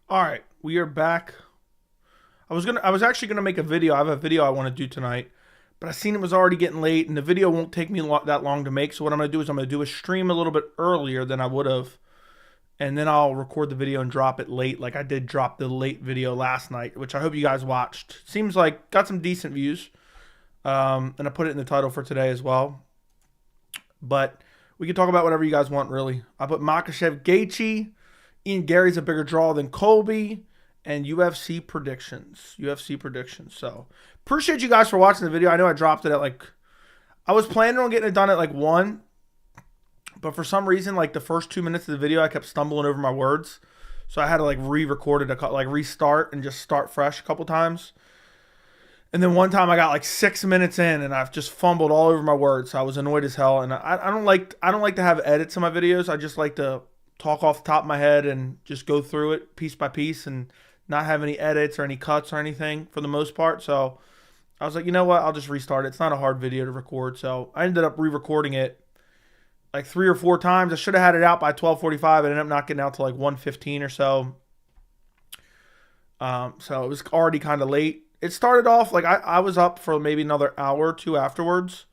All right, we are back. I was actually gonna make a video. I have a video I want to do tonight, but I seen it was already getting late, and the video won't take me that long to make. So what I'm gonna do is I'm gonna do a stream a little bit earlier than I would have, and then I'll record the video and drop it late, like I did drop the late video last night, which I hope you guys watched. Seems like got some decent views, and I put it in the title for today as well. But we can talk about whatever you guys want, really. I put Makhachev, Gaethje, Ian Garry's a bigger draw than Colby, and UFC predictions. UFC predictions. So appreciate you guys for watching the video. I know I dropped it at I was planning on getting it done at 1, but for some reason, the first 2 minutes of the video, I kept stumbling over my words. So I had to re-record it, restart and just start fresh a couple times. And then one time I got 6 minutes in and I've just fumbled all over my words. So I was annoyed as hell. And I don't like to have edits in my videos. I just like to talk off the top of my head and just go through it piece by piece and not have any edits or any cuts or anything for the most part. So I was like, you know what? I'll just restart it. It's not a hard video to record. So I ended up re-recording it 3 or 4 times. I should have had it out by 12:45. I ended up not getting out to 1:15 or so. So it was already kind of late. It started off I was up for maybe another hour or two afterwards.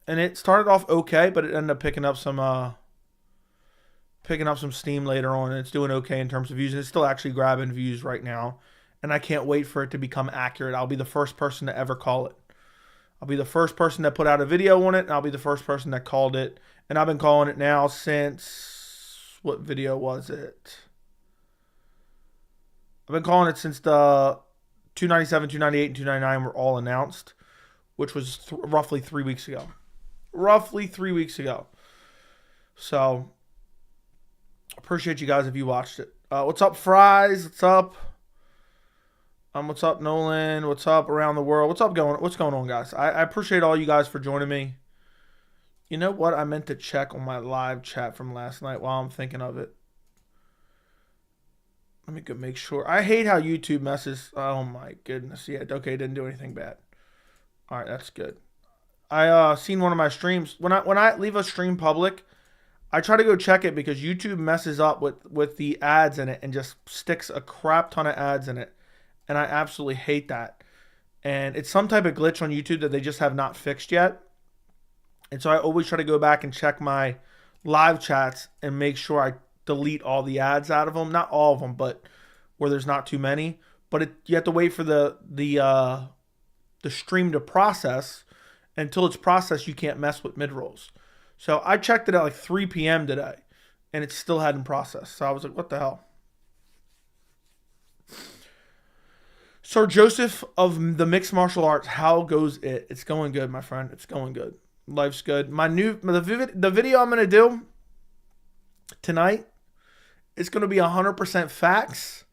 And it started off okay, but it ended up picking up some steam later on, and it's doing okay in terms of views. And it's still actually grabbing views right now, and I can't wait for it to become accurate. I'll be the first person to ever call it. I'll be the first person that put out a video on it, and I'll be the first person that called it. And I've been calling it now since, what video was it? I've been calling it since the 297, 298, and 299 were all announced, which was roughly 3 weeks ago. Roughly 3 weeks ago. So, appreciate you guys if you watched it. What's up, Fries? What's up? What's up, Nolan? What's up around the world? What's going on, guys? I appreciate all you guys for joining me. You know what? I meant to check on my live chat from last night while I'm thinking of it. Let me go make sure. I hate how YouTube messes. Oh my goodness. Yeah, okay, didn't do anything bad. All right, that's good. I seen one of my streams. When I leave a stream public, I try to go check it because YouTube messes up with the ads in it and just sticks a crap ton of ads in it. And I absolutely hate that. And it's some type of glitch on YouTube that they just have not fixed yet. And so I always try to go back and check my live chats and make sure I delete all the ads out of them. Not all of them, but where there's not too many. But you have to wait for the stream to process. Until it's processed, you can't mess with mid-rolls. So I checked it at 3 p.m. today, and it still hadn't processed. So I was like, what the hell? Sir Joseph of the Mixed Martial Arts, how goes it? It's going good, my friend. It's going good. Life's good. The video I'm going to do tonight, it's going to be 100% facts,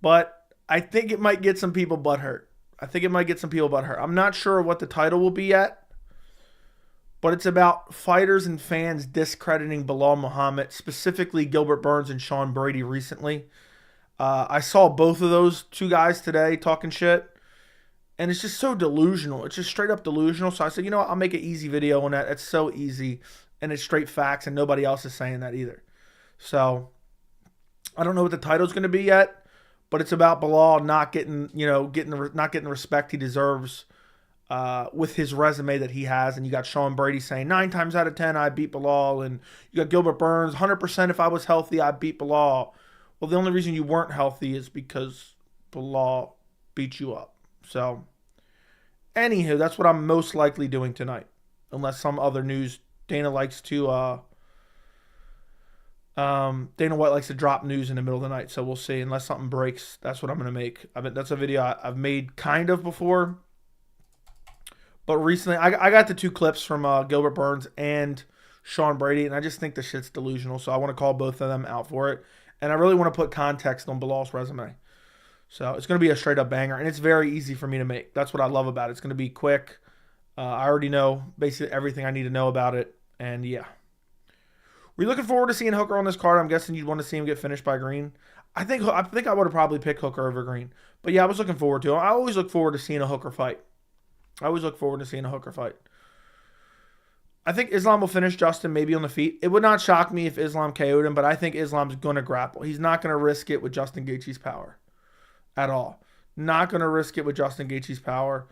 but I think it might get some people butthurt. I'm not sure what the title will be yet, but it's about fighters and fans discrediting Balal Muhammad, specifically Gilbert Burns and Sean Brady recently. I saw both of those two guys today talking shit, and it's just so delusional. It's just straight up delusional. So I said, you know what? I'll make an easy video on that. It's so easy, and it's straight facts, and nobody else is saying that either. So I don't know what the title's going to be yet. But it's about Balal not getting the respect he deserves with his resume that he has. And you got Sean Brady saying 9 times out of 10 I beat Balal, and you got Gilbert Burns 100% if I was healthy I beat Balal. Well, the only reason you weren't healthy is because Balal beat you up. So, anywho, that's what I'm most likely doing tonight, unless some other news. Dana White likes to drop news in the middle of the night, so we'll see. Unless something breaks, that's what I'm going to make. That's a video I've made kind of before. But recently, I got the 2 clips from Gilbert Burns and Sean Brady, and I just think the shit's delusional, so I want to call both of them out for it. And I really want to put context on Bilal's resume. So it's going to be a straight-up banger, and it's very easy for me to make. That's what I love about it. It's going to be quick. I already know basically everything I need to know about it, and yeah. Were you looking forward to seeing Hooker on this card? I'm guessing you'd want to see him get finished by Green. I think I would have probably picked Hooker over Green. But yeah, I was looking forward to it. I always look forward to seeing a Hooker fight. I think Islam will finish Justin maybe on the feet. It would not shock me if Islam KO'd him, but I think Islam's going to grapple. He's not going to risk it with Justin Gaethje's power at all. Not going to risk it with Justin Gaethje's power.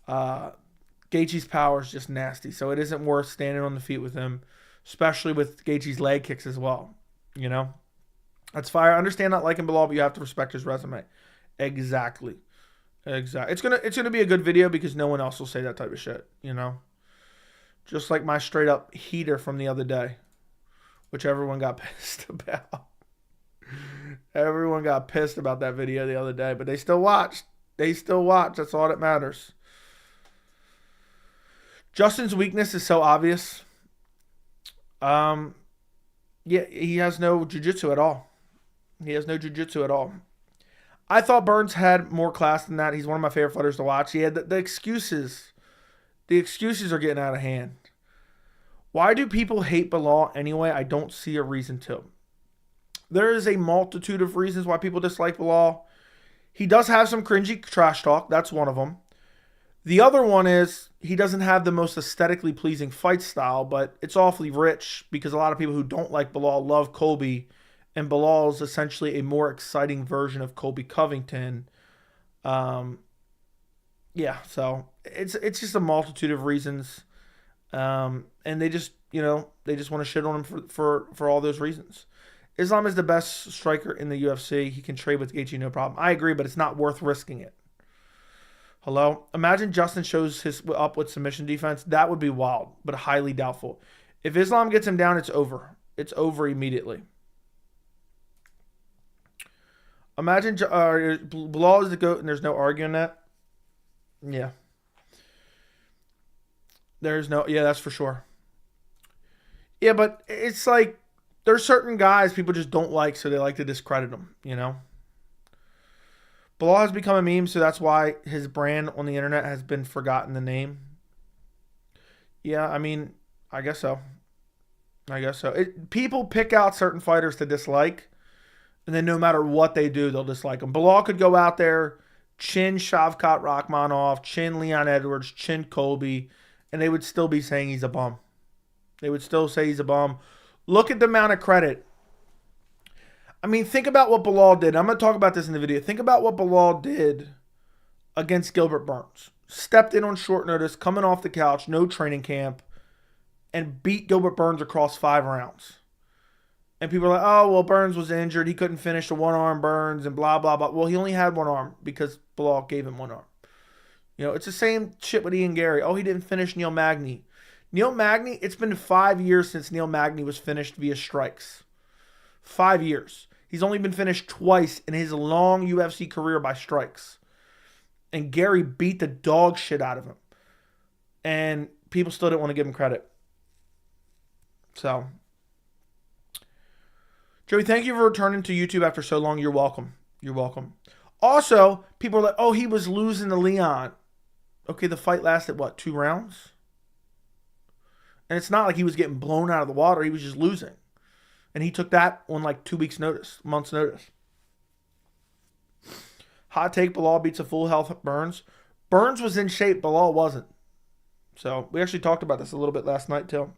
Gaethje's power is just nasty, so it isn't worth standing on the feet with him, especially with Gaethje's leg kicks as well. You know? That's fire. I understand not liking Balal, but you have to respect his resume. Exactly. It's gonna be a good video because no one else will say that type of shit, you know? Just like my straight up heater from the other day, which everyone got pissed about. Everyone got pissed about that video the other day, but they still watched. They still watch. That's all that matters. Justin's weakness is so obvious. Yeah, he has no jiu-jitsu at all. He has no jiu-jitsu at all. I thought Burns had more class than that. He's one of my favorite fighters to watch. He had the excuses. The excuses are getting out of hand. Why do people hate Balal anyway? I don't see a reason to. There is a multitude of reasons why people dislike Balal. He does have some cringy trash talk. That's one of them. The other one is he doesn't have the most aesthetically pleasing fight style, but it's awfully rich because a lot of people who don't like Balal love Colby, and Balal is essentially a more exciting version of Colby Covington. Yeah, so it's just a multitude of reasons, and they just want to shit on him for all those reasons. Islam is the best striker in the UFC. He can trade with Gaethje, no problem. I agree, but it's not worth risking it. Hello? Imagine Justin shows his up with submission defense. That would be wild, but highly doubtful. If Islam gets him down, it's over. It's over immediately. Imagine Balal is the GOAT and there's no arguing that. Yeah. Yeah, that's for sure. Yeah, but it's like there's certain guys people just don't like, so they like to discredit them, you know? Balal has become a meme, so that's why his brand on the internet has been forgotten the name. Yeah, I mean, I guess so. People pick out certain fighters to dislike, and then no matter what they do, they'll dislike them. Balal could go out there, chin Shavkat Rakhmonov, chin Leon Edwards, chin Colby, and they would still be saying he's a bum. They would still say he's a bum. Look at the amount of credit. I mean, think about what Balal did. I'm going to talk about this in the video. Think about what Balal did against Gilbert Burns. Stepped in on short notice, coming off the couch, no training camp, and beat Gilbert Burns across 5 rounds. And people are like, oh, well, Burns was injured. He couldn't finish the one-arm Burns and blah, blah, blah. Well, he only had one arm because Balal gave him one arm. You know, it's the same shit with Ian Garry. Oh, he didn't finish Neil Magny. Neil Magny, it's been 5 years since Neil Magny was finished via strikes. 5 years. He's only been finished twice in his long UFC career by strikes. And Garry beat the dog shit out of him. And people still didn't want to give him credit. So, Joey, thank you for returning to YouTube after so long. You're welcome. You're welcome. Also, people are like, oh, he was losing to Leon. Okay, the fight lasted, what, 2 rounds? And it's not like he was getting blown out of the water. He was just losing. And he took that on like 2 weeks' notice, months' notice. Hot take, Balal beats a full health Burns. Burns was in shape, Balal wasn't. So we actually talked about this a little bit last night too.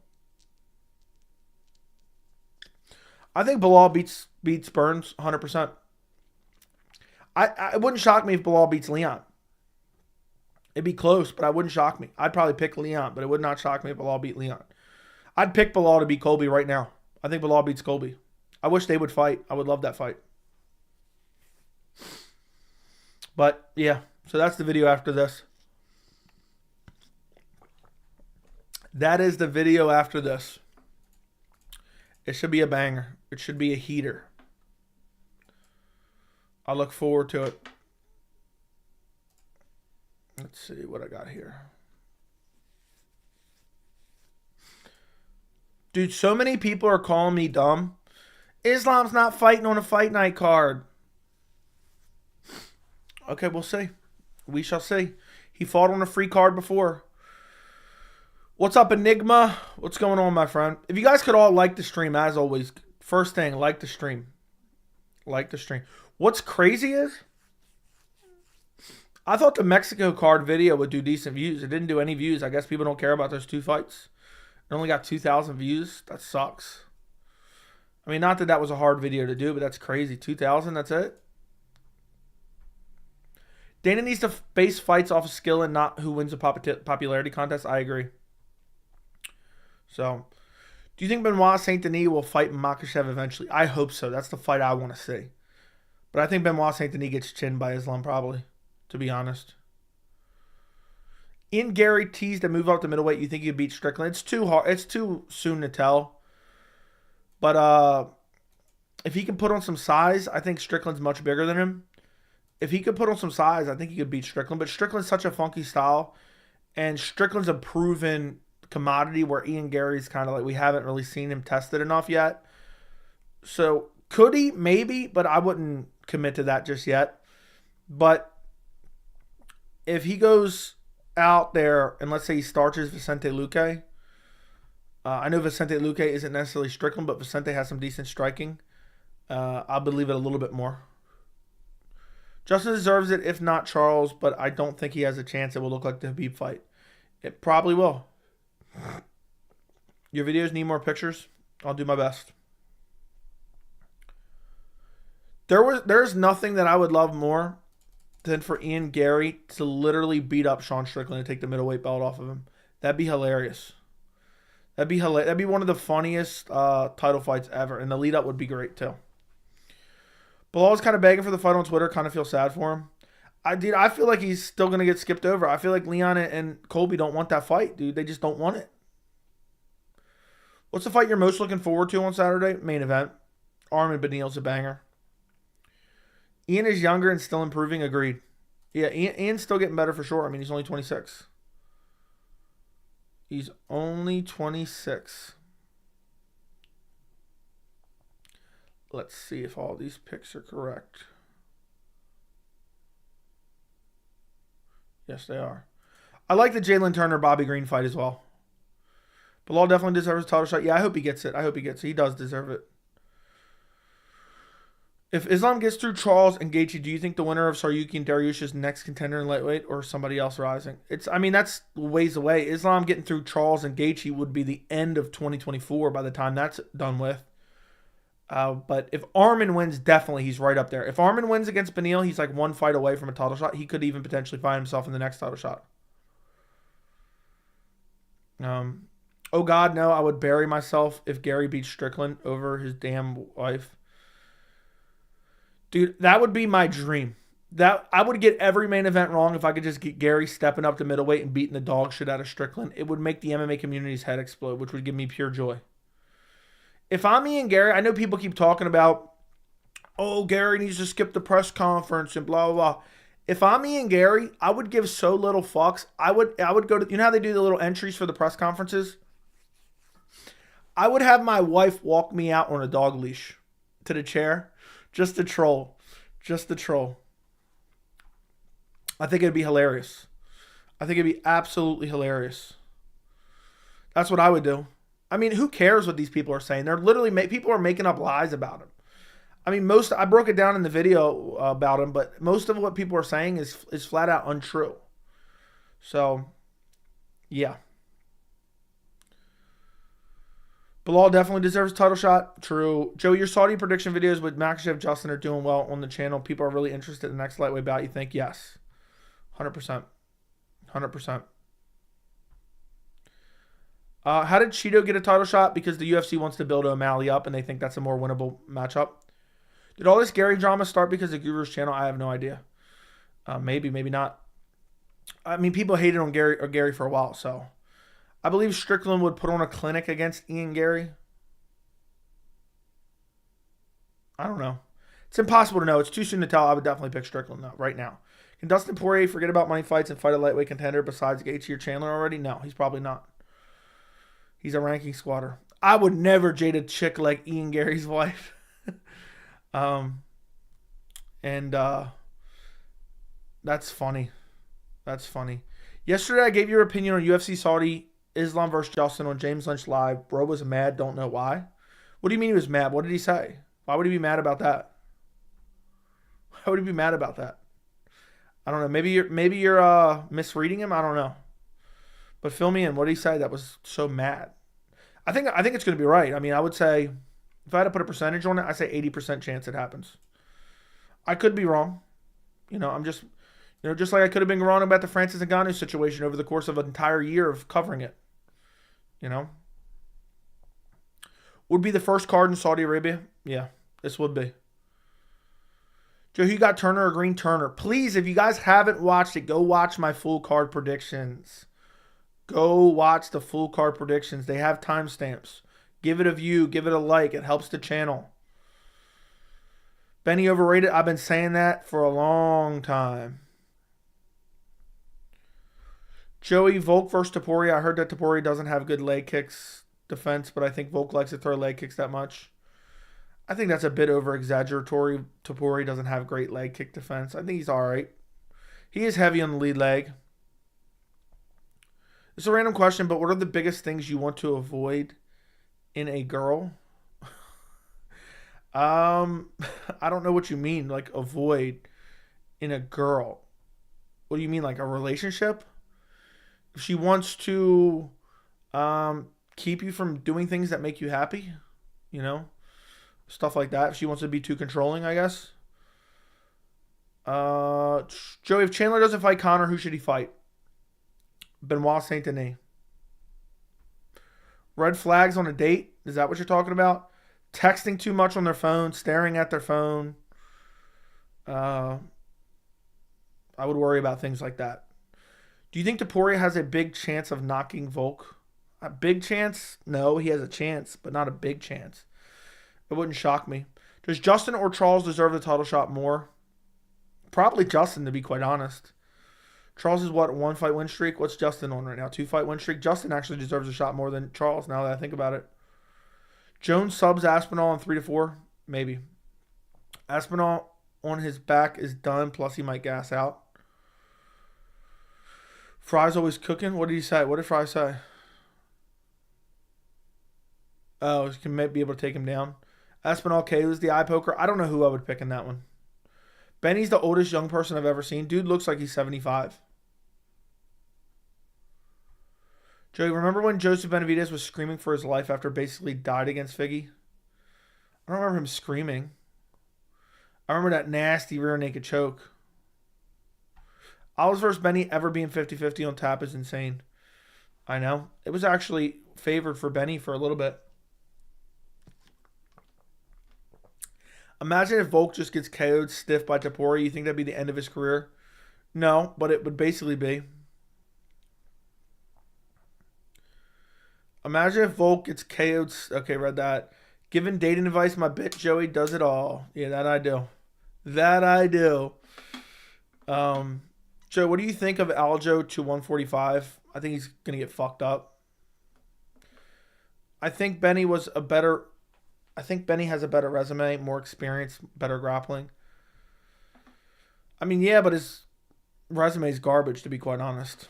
I think Balal beats Burns 100%. It wouldn't shock me if Balal beats Leon. It'd be close, but it wouldn't shock me. I'd probably pick Leon, but it would not shock me if Balal beat Leon. I'd pick Balal to beat Colby right now. I think Balal beats Colby. I wish they would fight. I would love that fight. But, yeah. So that's the video after this. That is the video after this. It should be a banger. It should be a heater. I look forward to it. Let's see what I got here. Dude, so many people are calling me dumb. Islam's not fighting on a fight night card. Okay, we'll see. We shall see. He fought on a free card before. What's up, Enigma? What's going on, my friend? If you guys could all like the stream, as always, first thing, like the stream. Like the stream. What's crazy is, I thought the Mexico card video would do decent views. It didn't do any views. I guess people don't care about those 2 fights. It only got 2,000 views. That sucks. I mean, not that that was a hard video to do, but that's crazy. 2,000, that's it? Dana needs to base fights off of skill and not who wins a popularity contest. I agree. So, do you think Benoit Saint Denis will fight Makhachev eventually? I hope so. That's the fight I want to see. But I think Benoit Saint Denis gets chinned by Islam probably, to be honest. In Garry teased to move up to middleweight. You think he'd beat Strickland? It's too hard. It's too soon to tell. But if he can put on some size, I think Strickland's much bigger than him. If he could put on some size, I think he could beat Strickland. But Strickland's such a funky style, and Strickland's a proven commodity where Ian Garry's kind of like we haven't really seen him tested enough yet. So could he? Maybe, but I wouldn't commit to that just yet. But if he goes out there and let's say he starches Vicente Luque, I know Vicente Luque isn't necessarily Strickland, but Vicente has some decent striking. I'll believe it a little bit more. Justin deserves it, if not Charles, but I don't think he has a chance. It will look like the Habib fight. It probably will. Your videos need more pictures. I'll do my best. There's nothing that I would love more than for Ian Garry to literally beat up Sean Strickland and take the middleweight belt off of him. That'd be hilarious. That'd be hilarious. That'd be one of the funniest title fights ever, and the lead up would be great too. Bilal's kind of begging for the fight on Twitter. Kind of feel sad for him. I feel like he's still going to get skipped over. I feel like Leon and Colby don't want that fight, dude. They just don't want it. What's the fight you're most looking forward to on Saturday? Main event. Arman Beneil's a banger. Ian is younger and still improving. Agreed. Yeah, Ian's still getting better for sure. I mean, he's only 26. He's only 26. Let's see if all these picks are correct. Yes, they are. I like the Jalen Turner-Bobby Green fight as well. Balal definitely deserves a title shot. Yeah, I hope he gets it. He does deserve it. If Islam gets through Charles and Gaethje, do you think the winner of Tsarukyan and Dariush is next contender in lightweight or somebody else rising? That's ways away. Islam getting through Charles and Gaethje would be the end of 2024 by the time that's done with. But if Arman wins, definitely he's right up there. If Arman wins against Beneil, he's like one fight away from a title shot. He could even potentially find himself in the next title shot. Oh God, no, I would bury myself if Garry beats Strickland over his damn wife. Dude, that would be my dream. That I would get every main event wrong if I could just get Garry stepping up to middleweight and beating the dog shit out of Strickland. It would make the MMA community's head explode, which would give me pure joy. If I'm Ian Garry, I know people keep talking about, oh, Garry needs to skip the press conference and blah, blah, blah. If I'm Ian Garry, I would give so little fucks. I would go to, you know how they do the little entries for the press conferences? I would have my wife walk me out on a dog leash to the chair just to troll. Just to troll. I think it'd be hilarious. I think it'd be absolutely hilarious. That's what I would do. I mean, who cares what these people are saying? They're literally, people are making up lies about him. I mean, I broke it down in the video about him, but most of what people are saying is flat out untrue. So, yeah. Balal definitely deserves a title shot. True. Joe, your Saudi prediction videos with Makhachev Justin are doing well on the channel. People are really interested in the next lightweight bout. You think? Yes. 100%. 100%. How did Cheeto get a title shot? Because the UFC wants to build O'Malley up and they think that's a more winnable matchup. Did all this Garry drama start because of Guru's channel? I have no idea. Maybe, maybe not. I mean, people hated on Garry for a while, so I believe Strickland would put on a clinic against Ian Garry. I don't know. It's impossible to know. It's too soon to tell. I would definitely pick Strickland though, right now. Can Dustin Poirier forget about money fights and fight a lightweight contender besides Gaethje or Chandler already? No, he's probably not. He's a ranking squatter. I would never jade a chick like Ian Garry's wife. That's funny. That's funny. Yesterday, I gave your opinion on UFC Saudi Islam versus Justin on James Lynch Live. Bro was mad. Don't know why. What do you mean he was mad? What did he say? Why would he be mad about that? Why would he be mad about that? I don't know. Maybe you're misreading him. I don't know. But fill me in. What did he say that was so mad? I think it's going to be right. I mean, I would say if I had to put a percentage on it, I say 80% chance it happens. I could be wrong. I'm just, just like I could have been wrong about the Francis Ngannou situation over the course of an entire year of covering it. Would be the first card in Saudi Arabia? Yeah, this would be. Joe, who you got, Turner or Green? Turner. Please, if you guys haven't watched it, go watch my full card predictions. Go watch the full card predictions. They have timestamps. Give it a view. Give it a like. It helps the channel. Benny overrated. I've been saying that for a long time. Joey, Volk versus Topuria. I heard that Topuria doesn't have good leg kicks defense, but I think Volk likes to throw leg kicks that much. I think that's a bit over-exaggeratory. Topuria doesn't have great leg kick defense. I think he's all right. He is heavy on the lead leg. It's a random question, but what are the biggest things you want to avoid in a girl? I don't know what you mean, like avoid in a girl. What do you mean, like a relationship? If she wants to keep you from doing things that make you happy, stuff like that. If she wants to be too controlling, I guess. Joey, if Chandler doesn't fight Conor, who should he fight? Benoit Saint Denis. Red flags on a date? Is that what you're talking about? Texting too much on their phone, staring at their phone. I would worry about things like that. Do you think Topuria has a big chance of knocking Volk? A big chance? No, he has a chance, but not a big chance. It wouldn't shock me. Does Justin or Charles deserve the title shot more? Probably Justin, to be quite honest. Charles is what, 1-fight win streak? What's Justin on right now? 2-fight win streak? Justin actually deserves a shot more than Charles, now that I think about it. Jones subs Aspinall in 3-4? Maybe. Aspinall on his back is done, plus he might gas out. Fry's always cooking? What did he say? What did Fry say? Oh, he can be able to take him down. Aspinall KO's the eye poker. I don't know who I would pick in that one. Benny's the oldest young person I've ever seen. Dude looks like he's 75. Joey, remember when Joseph Benavidez was screaming for his life after basically died against Figgy? I don't remember him screaming. I remember that nasty rear naked choke. Olives versus Benny ever being 50-50 on tap is insane. I know. It was actually favored for Benny for a little bit. Imagine if Volk just gets KO'd stiff by Topuria. You think that'd be the end of his career? No, but it would basically be. Imagine if Volk gets KO'd. Okay, read that. Giving dating advice, my bitch Joey does it all. Yeah, that I do. That I do. Joe, what do you think of Aljo to 145? I think he's going to get fucked up. I think Benny has a better resume, more experience, better grappling. I mean, yeah, but his resume is garbage, to be quite honest.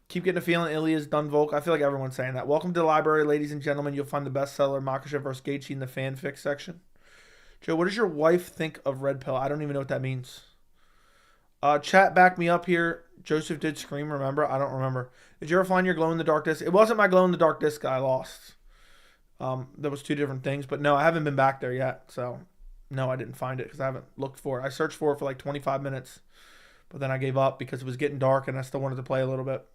Keep getting a feeling Ilya's done Volk. I feel like everyone's saying that. Welcome to the library, ladies and gentlemen. You'll find the bestseller, Makhachev vs. Gaethje, in the fanfic section. Joe, what does your wife think of Red Pill? I don't even know what that means. Chat, back me up here. Joseph did scream, remember? I don't remember. Did you ever find your glow-in-the-dark disc? It wasn't my glow-in-the-dark disc I lost. That was two different things. But no, I haven't been back there yet. So, no, I didn't find it because I haven't looked for it. I searched for it for like 25 minutes. But then I gave up because it was getting dark and I still wanted to play a little bit.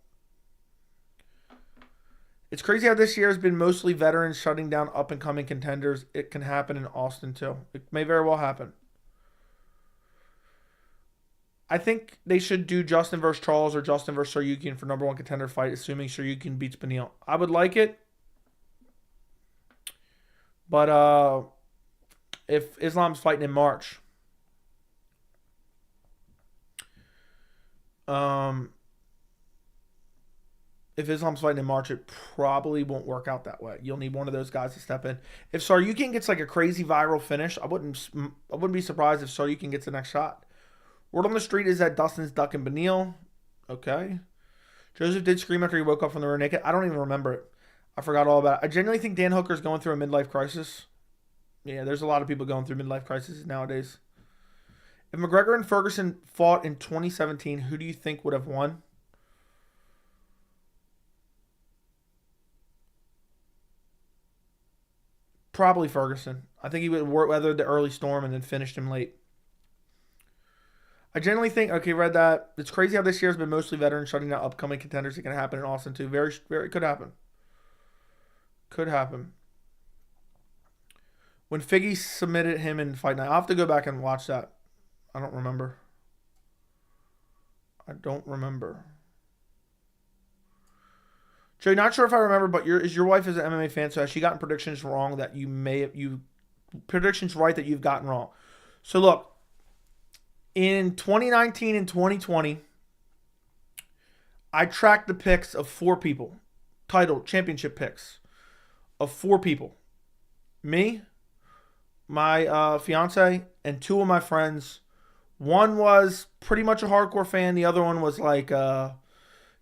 It's crazy how this year has been mostly veterans shutting down up-and-coming contenders. It can happen in Austin, too. It may very well happen. I think they should do Justin versus Charles or Justin versus Tsarukyan for number one contender fight, assuming Tsarukyan beats Beneil. I would like it. But if Islam's fighting in March, it probably won't work out that way. You'll need one of those guys to step in. If Tsarukyan gets like a crazy viral finish, I wouldn't be surprised if Tsarukyan gets the next shot. Word on the street is that Dustin's ducking Beneil. Okay. Joseph did scream after he woke up from the rear naked. I don't even remember it. I forgot all about it. I genuinely think Dan Hooker's going through a midlife crisis. Yeah, there's a lot of people going through midlife crises nowadays. If McGregor and Ferguson fought in 2017, who do you think would have won? Probably Ferguson. I think he would weathered the early storm and then finished him late. I generally think, okay, read that. It's crazy how this year has been mostly veterans shutting down upcoming contenders. It can happen in Austin too. Very, very, could happen. Could happen. When Figgy submitted him in Fight Night, I'll have to go back and watch that. I don't remember. Joey, not sure if I remember, but your wife is an MMA fan, so has she gotten predictions wrong that predictions right that you've gotten wrong? So look, in 2019 and 2020, I tracked the picks of 4 people, title championship picks of 4 people. Me, my fiance, and 2 of my friends. One was pretty much a hardcore fan. The other one was like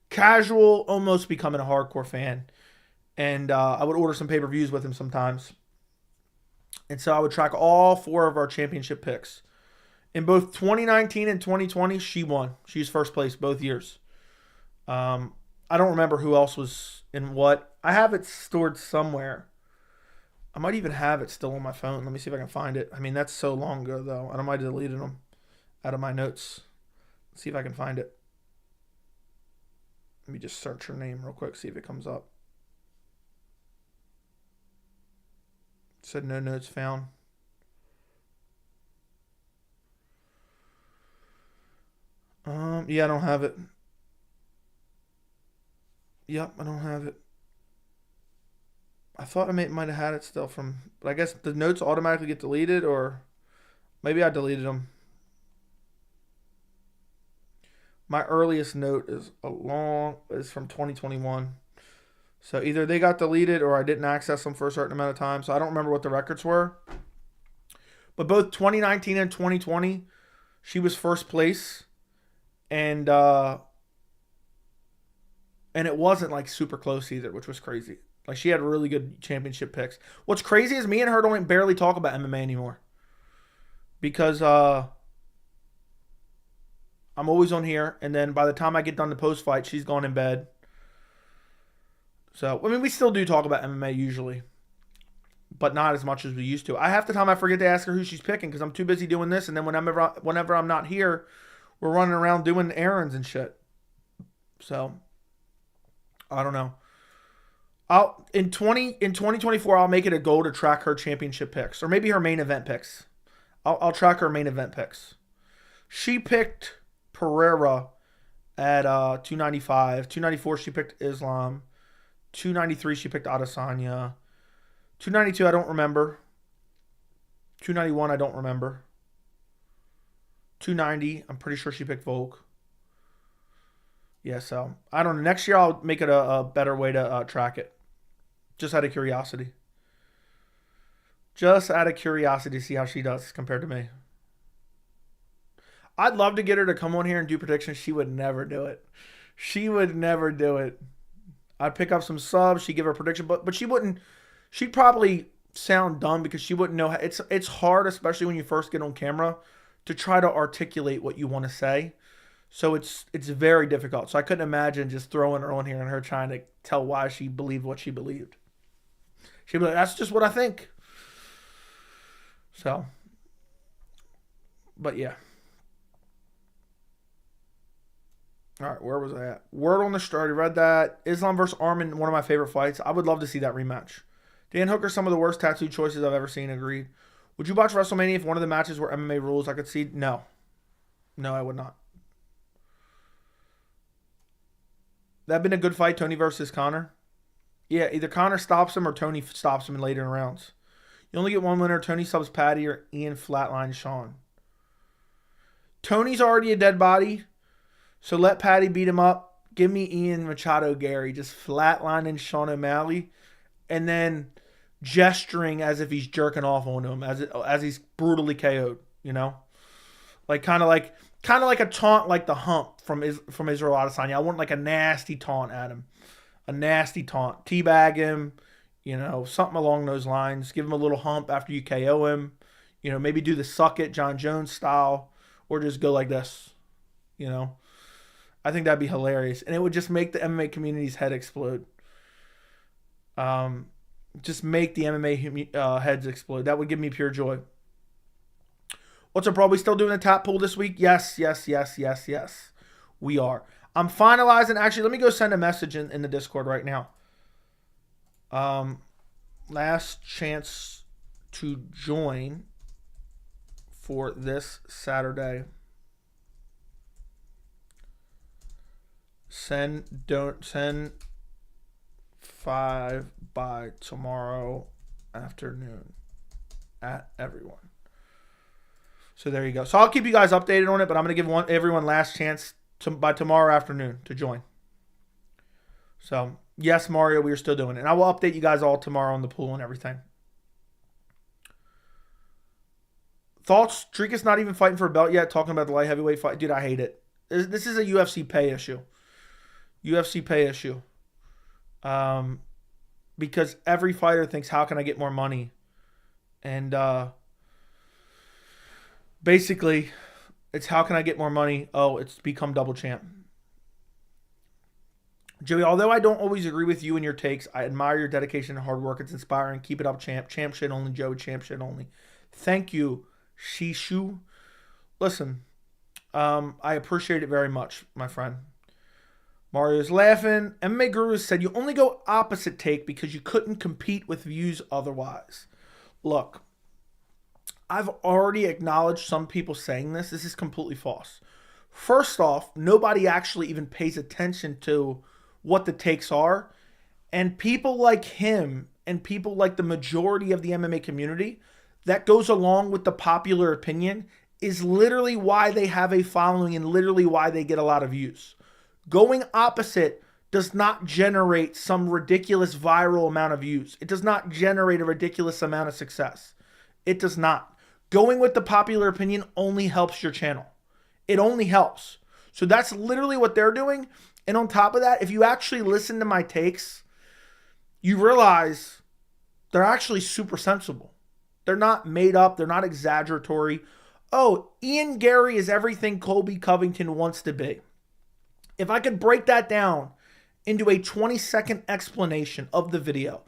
casual, almost becoming a hardcore fan. And I would order some pay-per-views with him sometimes. And so I would track all 4 of our championship picks. In both 2019 and 2020, she won. She was first place both years. I don't remember who else was in what. I have it stored somewhere. I might even have it still on my phone. Let me see if I can find it. I mean, that's so long ago, though. I might have deleted them out of my notes. Let's see if I can find it. Let me just search her name real quick, see if it comes up. It said no notes found. Yeah, I don't have it. Yep, I don't have it. I thought I might have had it still from, but I guess the notes automatically get deleted, or maybe I deleted them. My earliest note is from 2021. So either they got deleted or I didn't access them for a certain amount of time. So I don't remember what the records were. But both 2019 and 2020, she was first place. And it wasn't like super close either, which was crazy. Like, she had really good championship picks. What's crazy is me and her don't barely talk about MMA anymore. Because I'm always on here, and then by the time I get done the post-fight, she's gone in bed. So, I mean, we still do talk about MMA usually, but not as much as we used to. Half the time I forget to ask her who she's picking because I'm too busy doing this, and then whenever I'm not here, we're running around doing errands and shit. So, I don't know. In 2024, I'll make it a goal to track her championship picks, or maybe her main event picks. I'll track her main event picks. She picked Pereira at 295. 294, she picked Islam. 293, she picked Adesanya. 292, I don't remember. 291, I don't remember. 290, I'm pretty sure she picked Volk. Yeah, so I don't know. Next year, I'll make it a better way to track it. Just out of curiosity. Just out of curiosity to see how she does compared to me. I'd love to get her to come on here and do predictions. She would never do it. She would never do it. I'd pick up some subs. She'd give her a prediction, but she wouldn't. She'd probably sound dumb because she wouldn't know. It's hard, especially when you first get on camera, to try to articulate what you want to say. So it's very difficult. So I couldn't imagine just throwing her on here and her trying to tell why she believed what she believed. She'd be like, that's just what I think. So, but yeah. All right, where was I at? Word on the Street, I read that. Islam versus Arman, one of my favorite fights. I would love to see that rematch. Dan Hooker, some of the worst tattoo choices I've ever seen, agreed. Would you watch WrestleMania if one of the matches were MMA rules I could see? No. No, I would not. That'd been a good fight, Tony versus Conor. Yeah, either Conor stops him or Tony stops him in later rounds. You only get one winner. Tony subs Patty or Ian flatline Sean. Tony's already a dead body, so let Patty beat him up. Give me Ian Machado Garry, just flatlining Sean O'Malley, and then gesturing as if he's jerking off on him as he's brutally KO'd. You know, like kind of like a taunt, like the hump from Israel Adesanya. I want like a nasty taunt at him, a nasty taunt, teabag him. You know, something along those lines. Give him a little hump after you KO him. You know, maybe do the suck it John Jones style, or just go like this. You know, I think that'd be hilarious, and it would just make the MMA community's head explode. just make the MMA heads explode. That would give me pure joy. What's up, bro? We still doing the tap pool this week? Yes. We are. I'm finalizing. Actually, let me go send a message in the Discord right now. Last chance to join for this Saturday. Send 5 by tomorrow afternoon at everyone. So there you go. So I'll keep you guys updated on it, but I'm going to give everyone last chance by tomorrow afternoon to join. So yes, Mario, we are still doing it. And I will update you guys all tomorrow on the pool and everything. Thoughts? Dricus not even fighting for a belt yet, talking about the light heavyweight fight. Dude, I hate it. This is a UFC pay issue. Because every fighter thinks, how can I get more money? And basically, it's how can I get more money? Oh, it's become double champ. Joey, although I don't always agree with you and your takes, I admire your dedication and hard work. It's inspiring. Keep it up, champ. Champ shit only, Joey. Champ shit only. Thank you, Shishu. Listen, I appreciate it very much, my friend. Mario's laughing. MMA Guru said you only go opposite take because you couldn't compete with views otherwise. Look, I've already acknowledged some people saying this. This is completely false. First off, nobody actually even pays attention to what the takes are. And people like him and people like the majority of the MMA community that goes along with the popular opinion is literally why they have a following and literally why they get a lot of views. Going opposite does not generate some ridiculous viral amount of views. It does not generate a ridiculous amount of success. It does not. Going with the popular opinion only helps your channel. It only helps. So that's literally what they're doing. And on top of that, if you actually listen to my takes, you realize they're actually super sensible. They're not made up. They're not exaggeratory. Oh, Ian Garry is everything Colby Covington wants to be. If I could break that down into a 20-second explanation of the video,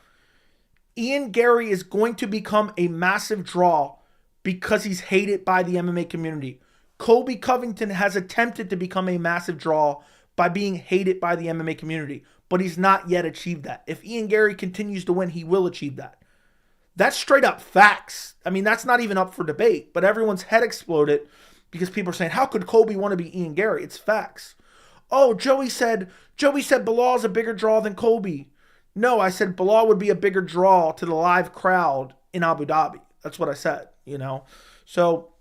Ian Garry is going to become a massive draw because he's hated by the MMA community. Colby Covington has attempted to become a massive draw by being hated by the MMA community, but he's not yet achieved that. If Ian Garry continues to win, he will achieve that. That's straight up facts. I mean, that's not even up for debate, but everyone's head exploded because people are saying, how could Colby want to be Ian Garry? It's facts. Oh, Joey said Balal is a bigger draw than Colby. No, I said Balal would be a bigger draw to the live crowd in Abu Dhabi. That's what I said, you know. So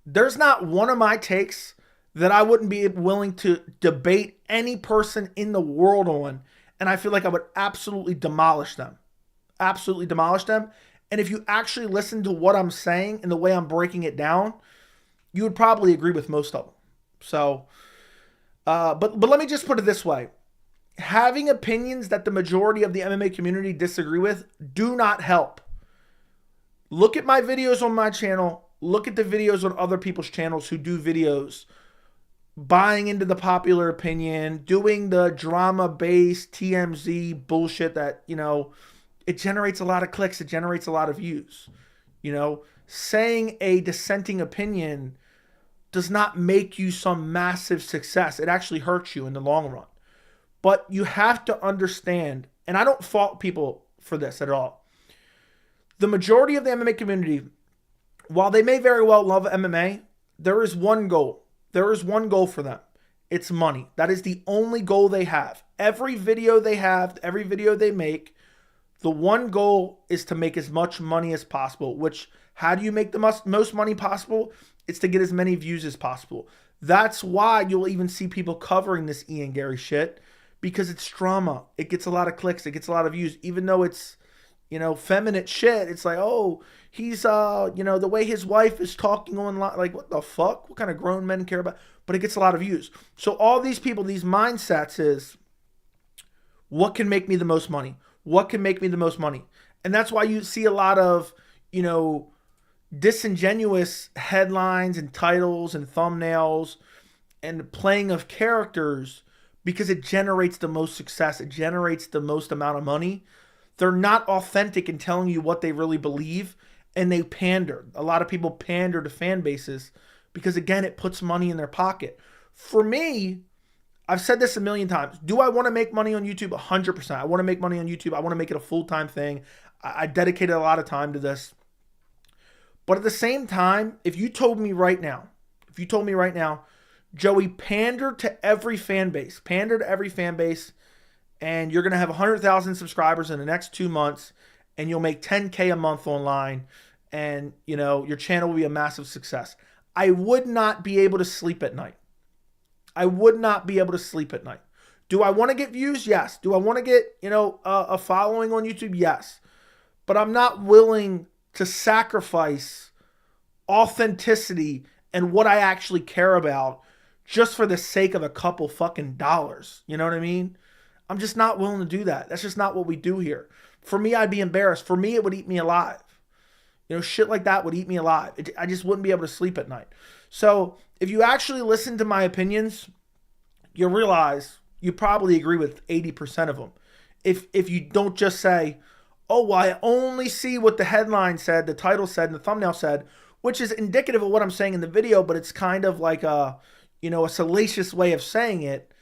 there's not one of my takes that I wouldn't be willing to debate any person in the world on, and I feel like I would absolutely demolish them. Absolutely demolish them. And if you actually listen to what I'm saying and the way I'm breaking it down, you would probably agree with most of them. So, but let me just put it this way. Having opinions that the majority of the MMA community disagree with do not help. Look at my videos on my channel. Look at the videos on other people's channels who do videos buying into the popular opinion, doing the drama-based TMZ bullshit that, you know, it generates a lot of clicks. It generates a lot of views. You know, saying a dissenting opinion does not make you some massive success. It actually hurts you in the long run. But you have to understand, and I don't fault people for this at all. The majority of the MMA community, while they may very well love MMA, there is one goal. There is one goal for them. It's money. That is the only goal they have. Every video they have, every video they make, the one goal is to make as much money as possible. Which, how do you make the most money possible? It's to get as many views as possible. That's why you'll even see people covering this Ian Garry shit, because it's drama. It gets a lot of clicks. It gets a lot of views. Even though it's, you know, feminine shit. It's like, oh, he's, you know, the way his wife is talking online. Like, what the fuck? What kind of grown men care about? But it gets a lot of views. So all these people, these mindsets is, what can make me the most money? What can make me the most money? And that's why you see a lot of, you know, disingenuous headlines and titles and thumbnails and playing of characters, because it generates the most success. It generates the most amount of money. They're not authentic in telling you what they really believe, and they pander. A lot of people pander to fan bases because, again, it puts money in their pocket. For me, I've said this a million times. Do I want to make money on YouTube? 100%. I want to make money on YouTube. I want to make it a full-time thing. I dedicated a lot of time to this. But at the same time, if you told me right now, Joey, pander to every fan base, and you're going to have 100,000 subscribers in the next 2 months, and you'll make $10K a month online, and your channel will be a massive success. I would not be able to sleep at night. Do I want to get views? Yes. Do I want to get, a following on YouTube? Yes. But I'm not willing to sacrifice authenticity and what I actually care about just for the sake of a couple fucking dollars. You know what I mean? I'm just not willing to do that. That's just not what we do here. For me, I'd be embarrassed. For me, it would eat me alive. Shit like that would eat me alive. I just wouldn't be able to sleep at night. So if you actually listen to my opinions, you realize you probably agree with 80% of them. If you don't just say, oh, well, I only see what the headline said, the title said, and the thumbnail said, which is indicative of what I'm saying in the video, but it's kind of like a salacious way of saying it.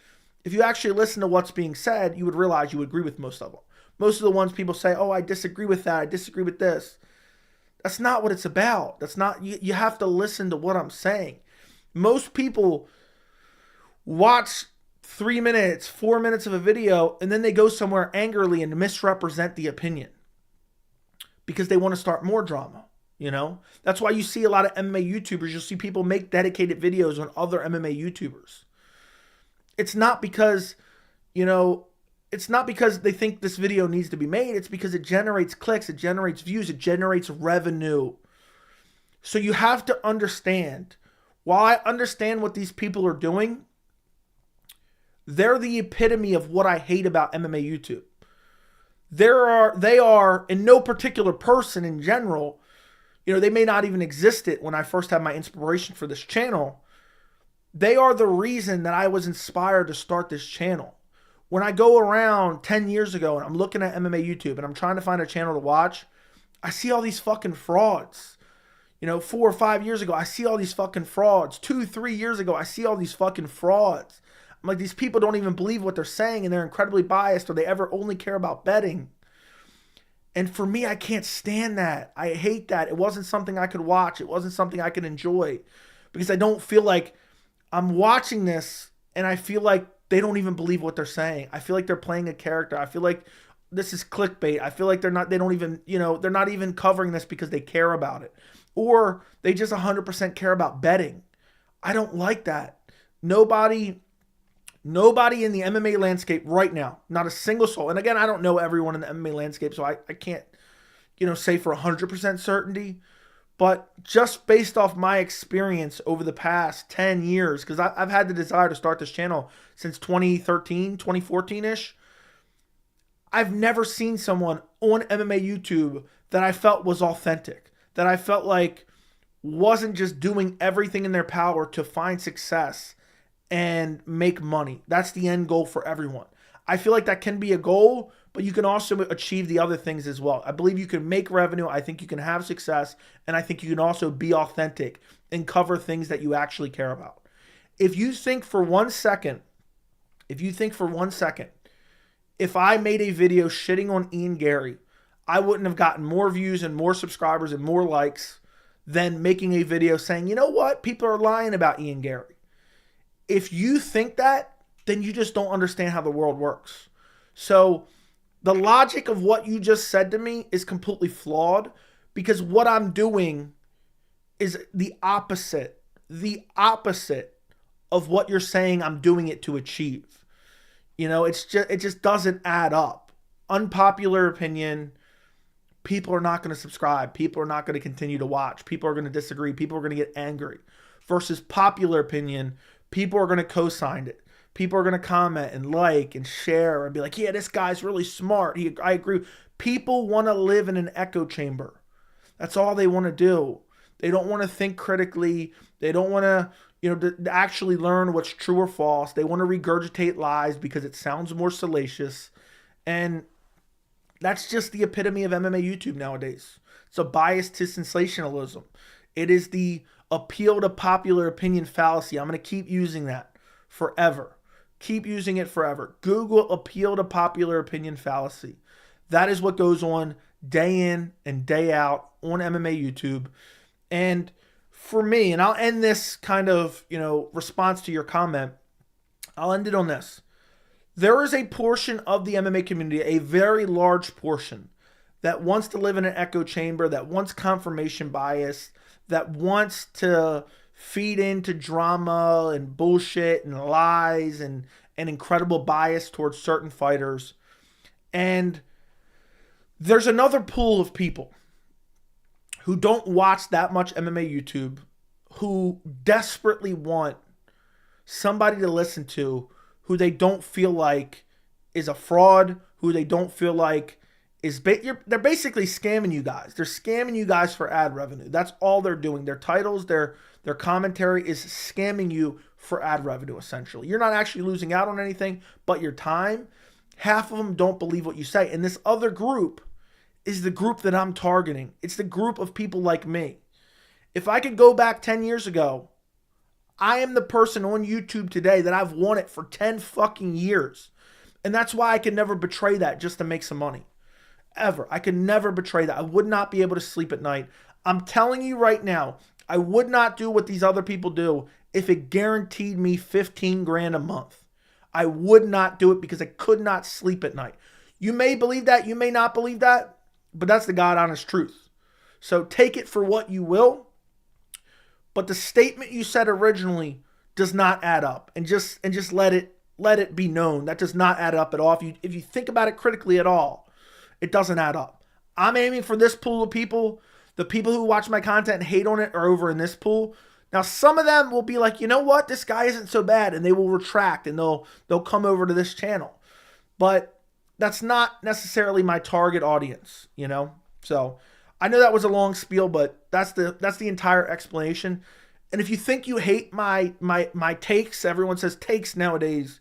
If you actually listen to what's being said, you would realize you agree with most of them. Most of the ones people say, oh, I disagree with that, I disagree with this. That's not what it's about. That's not, you have to listen to what I'm saying. Most people watch 3 minutes, 4 minutes of a video, and then they go somewhere angrily and misrepresent the opinion because they want to start more drama. That's why you see a lot of MMA YouTubers. You'll see people make dedicated videos on other MMA YouTubers. It's not because, they think this video needs to be made. It's because it generates clicks, it generates views, it generates revenue. So you have to understand, while I understand what these people are doing, they're the epitome of what I hate about MMA YouTube. They are, in no particular person in general, they may not even existed when I first had my inspiration for this channel. They are the reason that I was inspired to start this channel. When I go around 10 years ago and I'm looking at MMA YouTube and I'm trying to find a channel to watch, I see all these fucking frauds. 4 or 5 years ago, I see all these fucking frauds. 2, 3 years ago, I see all these fucking frauds. I'm like, these people don't even believe what they're saying, and they're incredibly biased, or they ever only care about betting. And for me, I can't stand that. I hate that. It wasn't something I could watch. It wasn't something I could enjoy, because I don't feel like I'm watching this and I feel like they don't even believe what they're saying. I feel like they're playing a character. I feel like this is clickbait. I feel like they're not even covering this because they care about it, or they just 100% care about betting. I don't like that. Nobody in the MMA landscape right now, not a single soul. And again, I don't know everyone in the MMA landscape, so I can't, say for 100% certainty. But just based off my experience over the past 10 years, because I've had the desire to start this channel since 2013, 2014-ish. I've never seen someone on MMA YouTube that I felt was authentic, that I felt like wasn't just doing everything in their power to find success and make money. That's the end goal for everyone. I feel like that can be a goal, but you can also achieve the other things as well. I believe you can make revenue. I think you can have success. And I think you can also be authentic and cover things that you actually care about. If you think for one second, if I made a video shitting on Ian Garry, I wouldn't have gotten more views and more subscribers and more likes than making a video saying, you know what? People are lying about Ian Garry. If you think that, then you just don't understand how the world works. So the logic of what you just said to me is completely flawed, because what I'm doing is the opposite of what you're saying I'm doing it to achieve. It just doesn't add up. Unpopular opinion, people are not going to subscribe. People are not going to continue to watch. People are going to disagree. People are going to get angry. Versus popular opinion, people are going to co-sign it. People are going to comment and like and share and be like, yeah, this guy's really smart. I agree. People want to live in an echo chamber. That's all they want to do. They don't want to think critically. They don't want to, to actually learn what's true or false. They want to regurgitate lies because it sounds more salacious. And, That's just the epitome of MMA YouTube nowadays. It's a bias to sensationalism. It is the appeal to popular opinion fallacy. I'm going to keep using that forever. Keep using it forever. Google appeal to popular opinion fallacy. That is what goes on day in and day out on MMA YouTube. And for me, and I'll end this kind of, response to your comment, I'll end it on this. There is a portion of the MMA community, a very large portion, that wants to live in an echo chamber, that wants confirmation bias, that wants to feed into drama and bullshit and lies and incredible bias towards certain fighters. And there's another pool of people who don't watch that much MMA YouTube, who desperately want somebody to listen to who they don't feel like is a fraud, who they don't feel like is... They're basically scamming you guys. They're scamming you guys for ad revenue. That's all they're doing. Their titles, their commentary is scamming you for ad revenue, essentially. You're not actually losing out on anything but your time. Half of them don't believe what you say. And this other group is the group that I'm targeting. It's the group of people like me. If I could go back 10 years ago, I am the person on YouTube today that I've wanted for 10 fucking years. And that's why I could never betray that just to make some money. Ever. I could never betray that. I would not be able to sleep at night. I'm telling you right now, I would not do what these other people do if it guaranteed me 15 grand a month. I would not do it because I could not sleep at night. You may believe that, you may not believe that, but that's the God honest truth. So take it for what you will. But the statement you said originally does not add up. And just let it be known. That does not add up at all. If you think about it critically at all, it doesn't add up. I'm aiming for this pool of people. The people who watch my content and hate on it are over in this pool. Now, some of them will be like, you know what? This guy isn't so bad. And they will retract and they'll come over to this channel. But that's not necessarily my target audience, So I know that was a long spiel, but that's the entire explanation. And if you think you hate my takes, everyone says takes nowadays,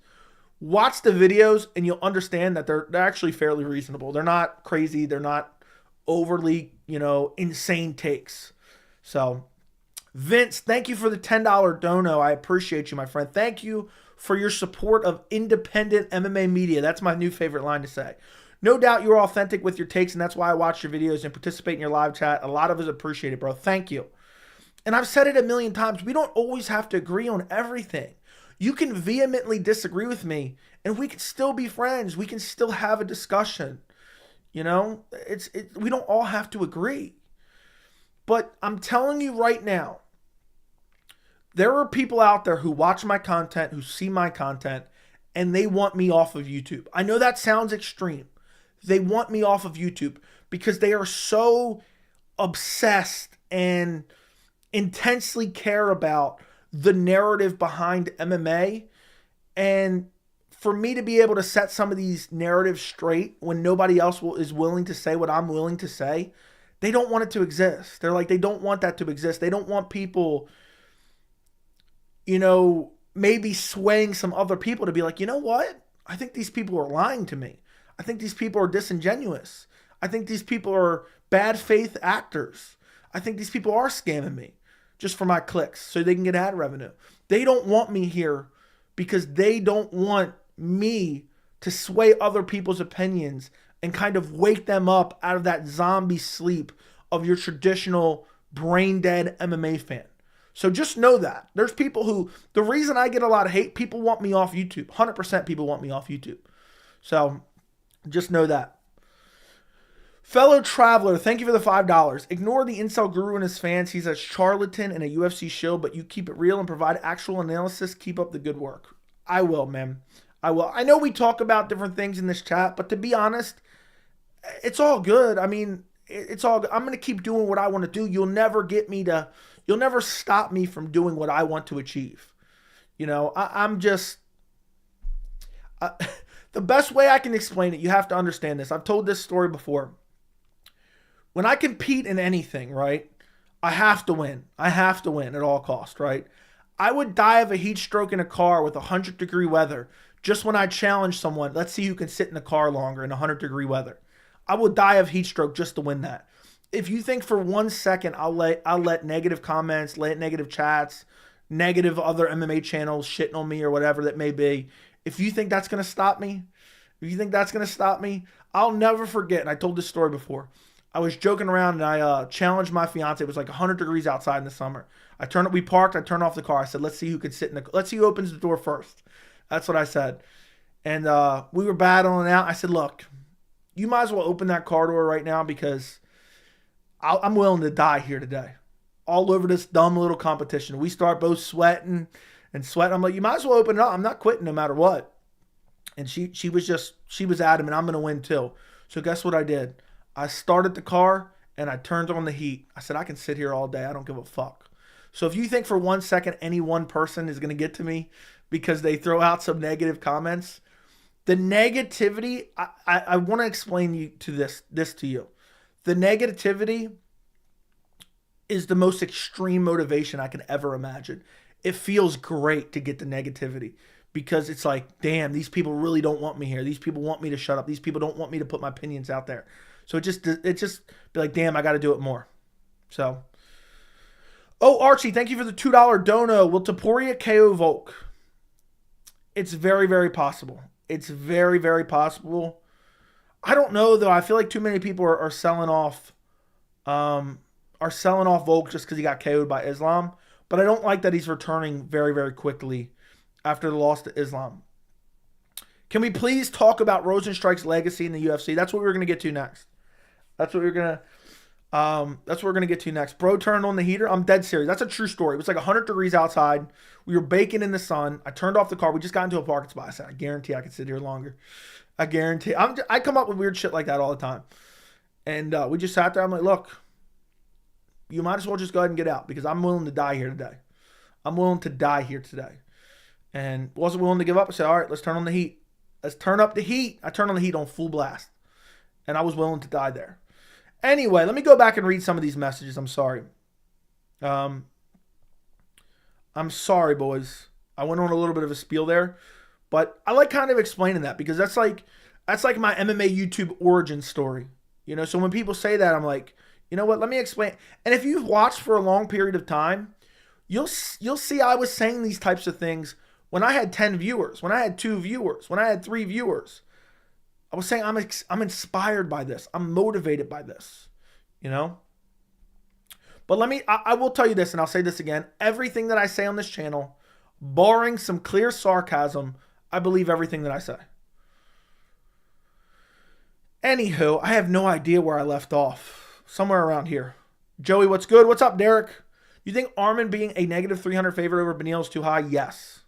watch the videos and you'll understand that they're actually fairly reasonable. They're not crazy. They're not overly, insane takes. So Vince, thank you for the $10 dono. I appreciate you, my friend. Thank you for your support of independent MMA media. That's my new favorite line to say. No doubt you're authentic with your takes, and that's why I watch your videos and participate in your live chat. A lot of us appreciate it, bro. Thank you. And I've said it a million times. We don't always have to agree on everything. You can vehemently disagree with me, and we can still be friends. We can still have a discussion. We don't all have to agree. But I'm telling you right now, there are people out there who watch my content, who see my content, and they want me off of YouTube. I know that sounds extreme. They want me off of YouTube because they are so obsessed and intensely care about the narrative behind MMA. And for me to be able to set some of these narratives straight when nobody else is willing to say what I'm willing to say, they don't want it to exist. They're like, they don't want that to exist. They don't want people, maybe swaying some other people to be like, you know what? I think these people are lying to me. I think these people are disingenuous. I think these people are bad faith actors. I think these people are scamming me just for my clicks so they can get ad revenue. They don't want me here because they don't want me to sway other people's opinions and kind of wake them up out of that zombie sleep of your traditional brain dead MMA fan. So just know that. There's people who, the reason I get a lot of hate, people want me off YouTube. 100% people want me off YouTube. So just know that. Fellow traveler, thank you for the $5. Ignore the incel guru and his fans. He's a charlatan in a UFC show, but you keep it real and provide actual analysis. Keep up the good work. I will, man. I will. I know we talk about different things in this chat, but to be honest, it's all good. I mean, it's all good. I'm going to keep doing what I want to do. You'll never stop me from doing what I want to achieve. I'm just... the best way I can explain it, you have to understand this. I've told this story before. When I compete in anything, right, I have to win. I have to win at all costs, right? I would die of a heat stroke in a car with 100-degree weather just when I challenge someone. Let's see who can sit in the car longer in 100-degree weather. I will die of heat stroke just to win that. If you think for 1 second I'll let negative comments, let negative chats, negative other MMA channels shitting on me or whatever that may be, if you think that's going to stop me, I'll never forget. And I told this story before. I was joking around and I challenged my fiance. It was like 100 degrees outside in the summer. We parked, I turned off the car. I said, let's see who can sit let's see who opens the door first. That's what I said. And we were battling out. I said, look, you might as well open that car door right now because I'm willing to die here today. All over this dumb little competition. We start both sweating. I'm like, you might as well open it up. I'm not quitting no matter what. And she was adamant, I'm going to win too. So guess what I did? I started the car and I turned on the heat. I said, I can sit here all day. I don't give a fuck. So if you think for 1 second any one person is going to get to me because they throw out some negative comments, the negativity, I want to explain this to you. The negativity is the most extreme motivation I can ever imagine. It feels great to get the negativity because it's like, damn, these people really don't want me here. These people want me to shut up. These people don't want me to put my opinions out there. So it just be like, damn, I got to do it more. So, oh, Archie, thank you for the $2 dono. Will Topuria KO Volk? It's very, very possible. It's very, very possible. I don't know though. I feel like too many people are selling off Volk just because he got KO'd by Islam. But I don't like that he's returning very, very quickly after the loss to Islam. Can we please talk about Rosenstrike's legacy in the UFC? That's what we're going to get to next. That's what we're going to get to next. Bro turned on the heater. I'm dead serious. That's a true story. It was like 100 degrees outside. We were baking in the sun. I turned off the car. We just got into a parking spot. I said, I guarantee I can sit here longer. I guarantee. I come up with weird shit like that all the time. And we just sat there. I'm like, look, you might as well just go ahead and get out because I'm willing to die here today. And wasn't willing to give up. I said, all right, let's turn on the heat. Let's turn up the heat. I turned on the heat on full blast. And I was willing to die there. Anyway, let me go back and read some of these messages. I'm sorry. I'm sorry, boys. I went on a little bit of a spiel there. But I like kind of explaining that because that's like my MMA YouTube origin story. You know, so when people say that, I'm like, you know what? Let me explain. And if you've watched for a long period of time, you'll see I was saying these types of things when I had 10 viewers, when I had 2 viewers, when I had 3 viewers. I was saying I'm inspired by this. I'm motivated by this, you know? But I will tell you this, and I'll say this again. Everything that I say on this channel, barring some clear sarcasm, I believe everything that I say. Anywho, I have no idea where I left off. Somewhere around here. Joey, what's good? What's up, Derek? You think Arman being a negative 300 favorite over Beneil is too high? Yes.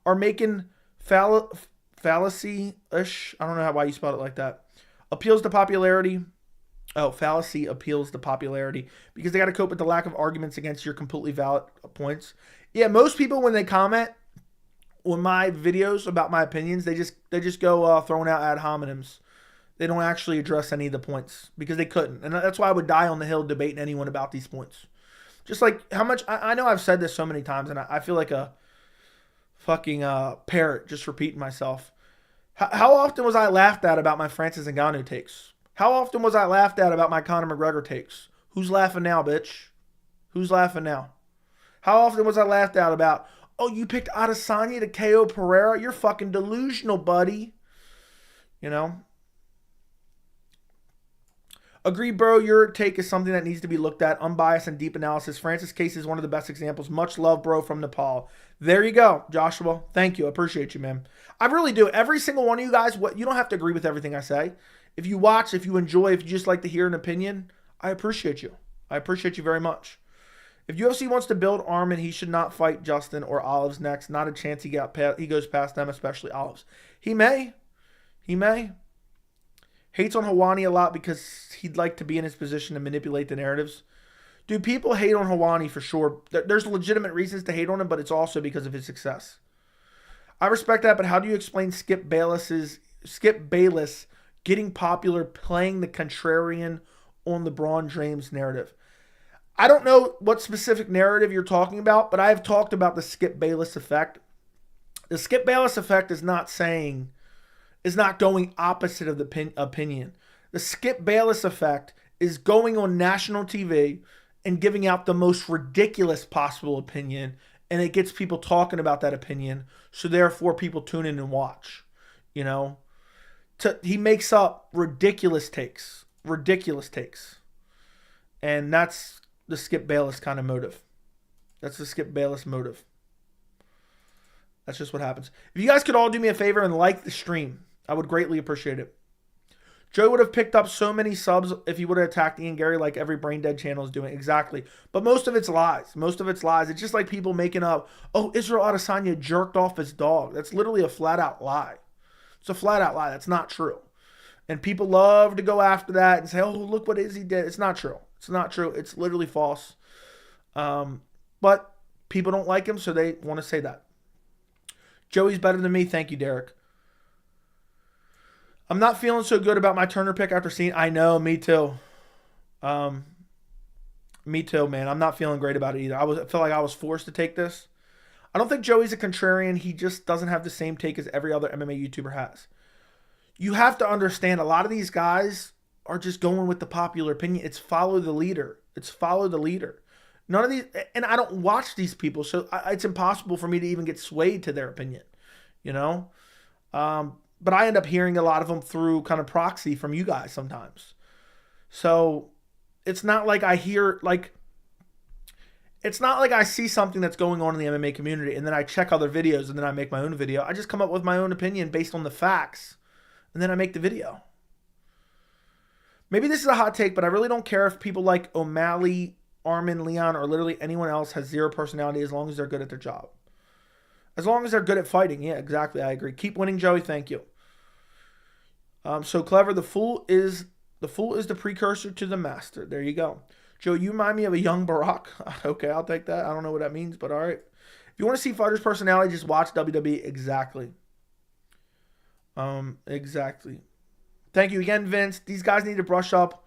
Are making fallacy-ish, I don't know why you spelled it like that, appeals to popularity. Oh, fallacy appeals to popularity because they got to cope with the lack of arguments against your completely valid points. Yeah, most people when they comment on my videos about my opinions, they just go throwing out ad hominems. They don't actually address any of the points because they couldn't. And that's why I would die on the hill debating anyone about these points. Just like how much, I know I've said this so many times and I feel like a fucking parrot just repeating myself. How often was I laughed at about my Francis Ngannou takes? How often was I laughed at about my Conor McGregor takes? Who's laughing now, bitch? Who's laughing now? How often was I laughed at about, oh, you picked Adesanya to KO Pereira? You're fucking delusional, buddy. You know? Agree, bro. Your take is something that needs to be looked at. Unbiased and deep analysis. Francis' case is one of the best examples. Much love, bro, from Nepal. There you go, Joshua. Thank you. I appreciate you, man. I really do. Every single one of you guys, you don't have to agree with everything I say. If you watch, if you enjoy, if you just like to hear an opinion, I appreciate you. I appreciate you very much. If UFC wants to build Arman, he should not fight Justin or Olives next. Not a chance he goes past them, especially Olives. He may. He may. Hates on Hawani a lot because he'd like to be in his position to manipulate the narratives. Dude, people hate on Hawani for sure. There's legitimate reasons to hate on him, but it's also because of his success. I respect that, but how do you explain Skip Bayless getting popular, playing the contrarian on the Braun James narrative? I don't know what specific narrative you're talking about, but I have talked about the Skip Bayless effect. The Skip Bayless effect is not going opposite of the opinion. The Skip Bayless effect is going on national TV and giving out the most ridiculous possible opinion, and it gets people talking about that opinion, so therefore people tune in and watch. You know, he makes up ridiculous takes, and that's the Skip Bayless kind of motive. That's the Skip Bayless motive. That's just what happens. If you guys could all do me a favor and like the stream, I would greatly appreciate it. Joe would have picked up so many subs if he would have attacked Ian Garry like every brain dead channel is doing. Exactly. But most of it's lies. It's just like people making up, oh, Israel Adesanya jerked off his dog. That's literally a flat out lie. It's a flat out lie. That's not true. And people love to go after that and say, oh, look what Izzy did. It's not true. It's not true. It's literally false. But people don't like him, so they want to say that. Joey's better than me. Thank you, Derek. I'm not feeling so good about my Turner pick after seeing. I know, me too. Me too, man. I'm not feeling great about it either. I feel like I was forced to take this. I don't think Joey's a contrarian. He just doesn't have the same take as every other MMA YouTuber has. You have to understand, a lot of these guys are just going with the popular opinion. It's follow the leader. None of these, and I don't watch these people, so it's impossible for me to even get swayed to their opinion, you know? But I end up hearing a lot of them through kind of proxy from you guys sometimes. So it's not like I hear, like, it's not like I see something that's going on in the MMA community and then I check other videos and then I make my own video. I just come up with my own opinion based on the facts and then I make the video. Maybe this is a hot take, but I really don't care if people like O'Malley, Arman, Leon, or literally anyone else has zero personality as long as they're good at their job. As long as they're good at fighting. Yeah, exactly. I agree. Keep winning, Joey. Thank you. So clever. The fool is the precursor to the master. There you go. Joe, you remind me of a young Barack. Okay, I'll take that. I don't know what that means, but all right. If you want to see fighters' personality, just watch WWE. Exactly. Exactly. Thank you again, Vince. These guys need to brush up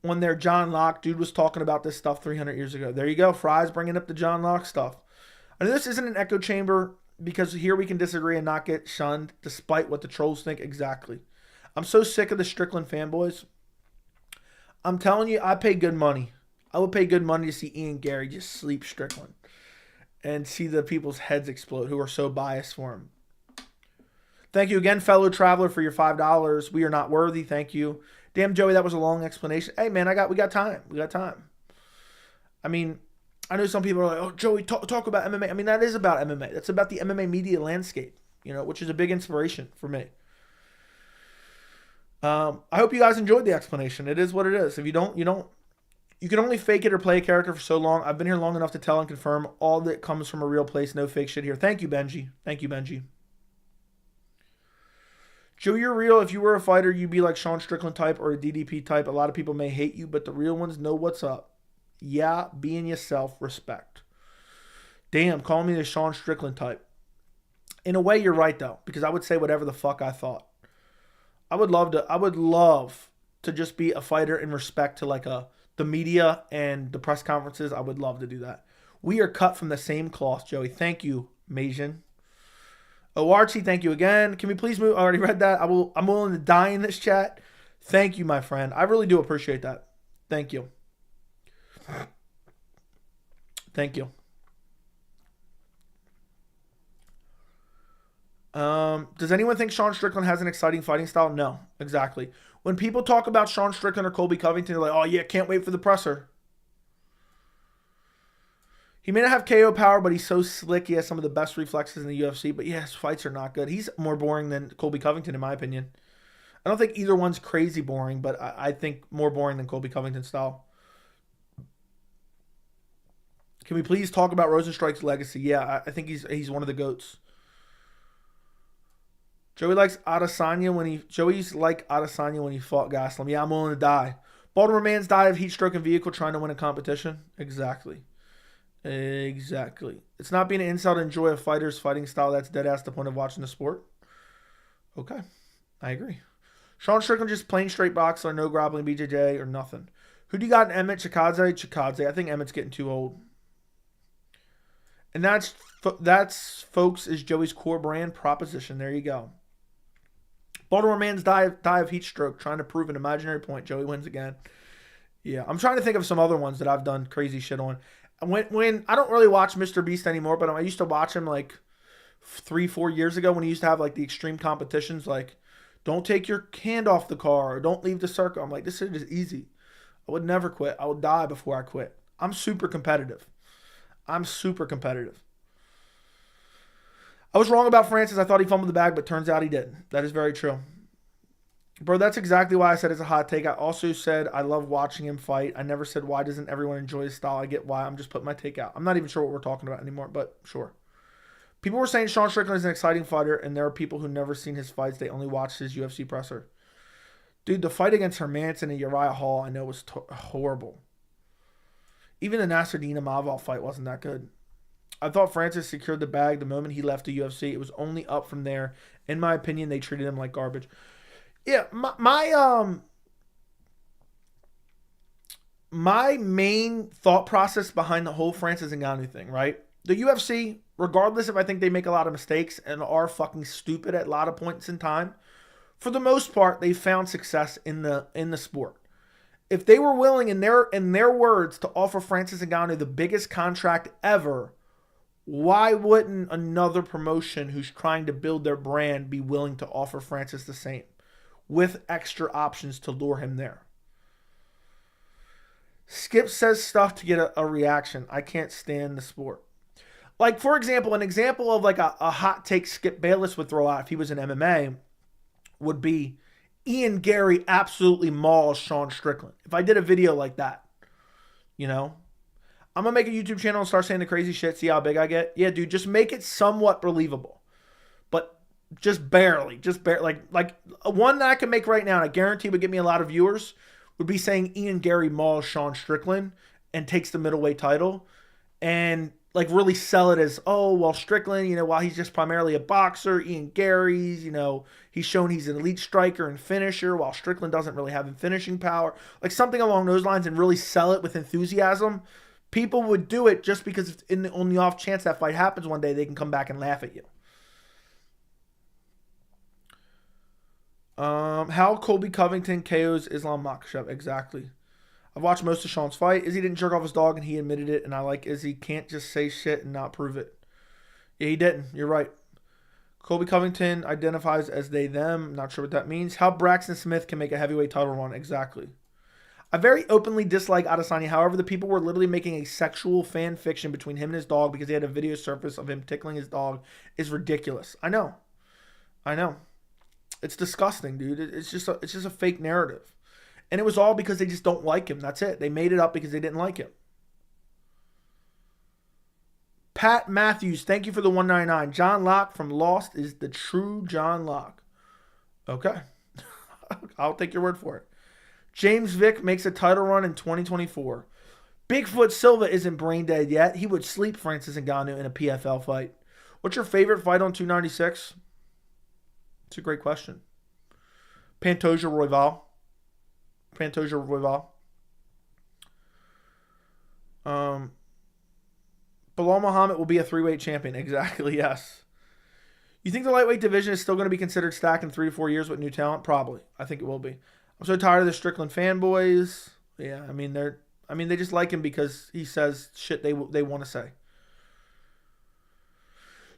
on their John Locke. Dude was talking about this stuff 300 years ago. There you go. Fry's bringing up the John Locke stuff. I know this isn't an echo chamber because here we can disagree and not get shunned despite what the trolls think. Exactly. I'm so sick of the Strickland fanboys. I'm telling you, I pay good money. I would pay good money to see Ian Garry just sleep Strickland and see the people's heads explode who are so biased for him. Thank you again, fellow traveler, for your $5. We are not worthy. Thank you. Damn, Joey, that was a long explanation. Hey, man, we got time. We got time. I mean, I know some people are like, oh, Joey, talk about MMA. I mean, that is about MMA. That's about the MMA media landscape, you know, which is a big inspiration for me. I hope you guys enjoyed the explanation. It is what it is. If you don't, you can only fake it or play a character for so long. I've been here long enough to tell and confirm all that comes from a real place. No fake shit here. Thank you, Benji. Thank you, Benji. Joe, you're real. If you were a fighter, you'd be like Sean Strickland type or a DDP type. A lot of people may hate you, but the real ones know what's up. Yeah, being yourself, respect. Damn, call me the Sean Strickland type. In a way, you're right, though, because I would say whatever the fuck I thought. I would love to just be a fighter in respect to like the media and the press conferences. I would love to do that. We are cut from the same cloth, Joey. Thank you, Majan. Oh, Archie, thank you again. Can we please move? I already read that. I'm willing to die in this chat. Thank you, my friend. I really do appreciate that. Thank you. Thank you. Does anyone think Sean Strickland has an exciting fighting style? No, exactly. When people talk about Sean Strickland or Colby Covington, they're like, oh yeah, can't wait for the presser. He may not have KO power, but he's so slick. He has some of the best reflexes in the UFC. But yeah, his fights are not good. He's more boring than Colby Covington, in my opinion. I don't think either one's crazy boring, but I think more boring than Colby Covington's style. Can we please talk about Rosenstrike's legacy? Yeah, I think he's one of the GOATs. Joey's like Adesanya when he fought Gaslam. Yeah, I'm willing to die. Baltimore man's died of heat stroke and vehicle trying to win a competition. Exactly. It's not being an insult to enjoy a fighter's fighting style. That's dead ass the point of watching the sport. Okay, I agree. Sean Strickland just plain straight boxer, no grappling, BJJ or nothing. Who do you got in Emmett? Chikadze. I think Emmett's getting too old. And that's folks is Joey's core brand proposition. There you go. Baltimore man's die of heat stroke, trying to prove an imaginary point. Joey wins again. Yeah, I'm trying to think of some other ones that I've done crazy shit on. When I don't really watch Mr. Beast anymore, but I used to watch him like 3-4 years ago when he used to have like the extreme competitions, like don't take your hand off the car or don't leave the circle. I'm like, this shit is easy. I would never quit. I would die before I quit. I'm super competitive. I'm super competitive. I was wrong about Francis. I thought he fumbled the bag, but turns out he didn't. That is very true. Bro, that's exactly why I said it's a hot take. I also said I love watching him fight. I never said why doesn't everyone enjoy his style. I get why. I'm just putting my take out. I'm not even sure what we're talking about anymore, but sure. People were saying Sean Strickland is an exciting fighter, and there are people who never seen his fights. They only watched his UFC presser. Dude, the fight against Hermanson and Uriah Hall I know was horrible. Even the Nasruddin Imavov fight wasn't that good. I thought Francis secured the bag the moment he left the UFC. It was only up from there. In my opinion, they treated him like garbage. Yeah, my main thought process behind the whole Francis Ngannou thing, right? The UFC, regardless if I think they make a lot of mistakes and are fucking stupid at a lot of points in time, for the most part, they found success in the sport. If they were willing, in their words, to offer Francis Ngannou the biggest contract ever, why wouldn't another promotion who's trying to build their brand be willing to offer Francis the same, with extra options to lure him there? Skip says stuff to get a reaction. I can't stand the sport. Like, for example, an example of like a hot take Skip Bayless would throw out if he was in MMA would be Ian Garry absolutely mauls Sean Strickland. If I did a video like that, you know, I'm going to make a YouTube channel and start saying the crazy shit, see how big I get. Yeah, dude, just make it somewhat believable. But just barely. Like one that I can make right now, and I guarantee would get me a lot of viewers, would be saying Ian Garry mauls Sean Strickland and takes the middleweight title. And like really sell it as, oh, well, Strickland, you know, while he's just primarily a boxer, Ian Garry's, you know, he's shown he's an elite striker and finisher, while Strickland doesn't really have finishing power. Like something along those lines, and really sell it with enthusiasm. People would do it just because on the off chance that fight happens one day, they can come back and laugh at you. How Colby Covington KOs Islam Makhachev. Exactly. I've watched most of Sean's fight. Izzy didn't jerk off his dog, and he admitted it, and I like Izzy. Can't just say shit and not prove it. Yeah, he didn't. You're right. Colby Covington identifies as they, them. Not sure what that means. How Braxton Smith can make a heavyweight title run. Exactly. I very openly dislike Adesanya. However, the people were literally making a sexual fan fiction between him and his dog because he had a video surface of him tickling his dog is ridiculous. I know. It's disgusting, dude. It's just a fake narrative. And it was all because they just don't like him. That's it. They made it up because they didn't like him. Pat Matthews, thank you for the 199. John Locke from Lost is the true John Locke. Okay. I'll take your word for it. James Vick makes a title run in 2024. Bigfoot Silva isn't brain dead yet. He would sleep Francis Ngannou in a PFL fight. What's your favorite fight on 296? It's a great question. Pantoja Royval. Balal Muhammad will be a 3-weight champion. Exactly, yes. You think the lightweight division is still going to be considered stacked in 3 to 4 years with new talent? Probably. I think it will be. I'm so tired of the Strickland fanboys. Yeah, they just like him because he says shit they want to say.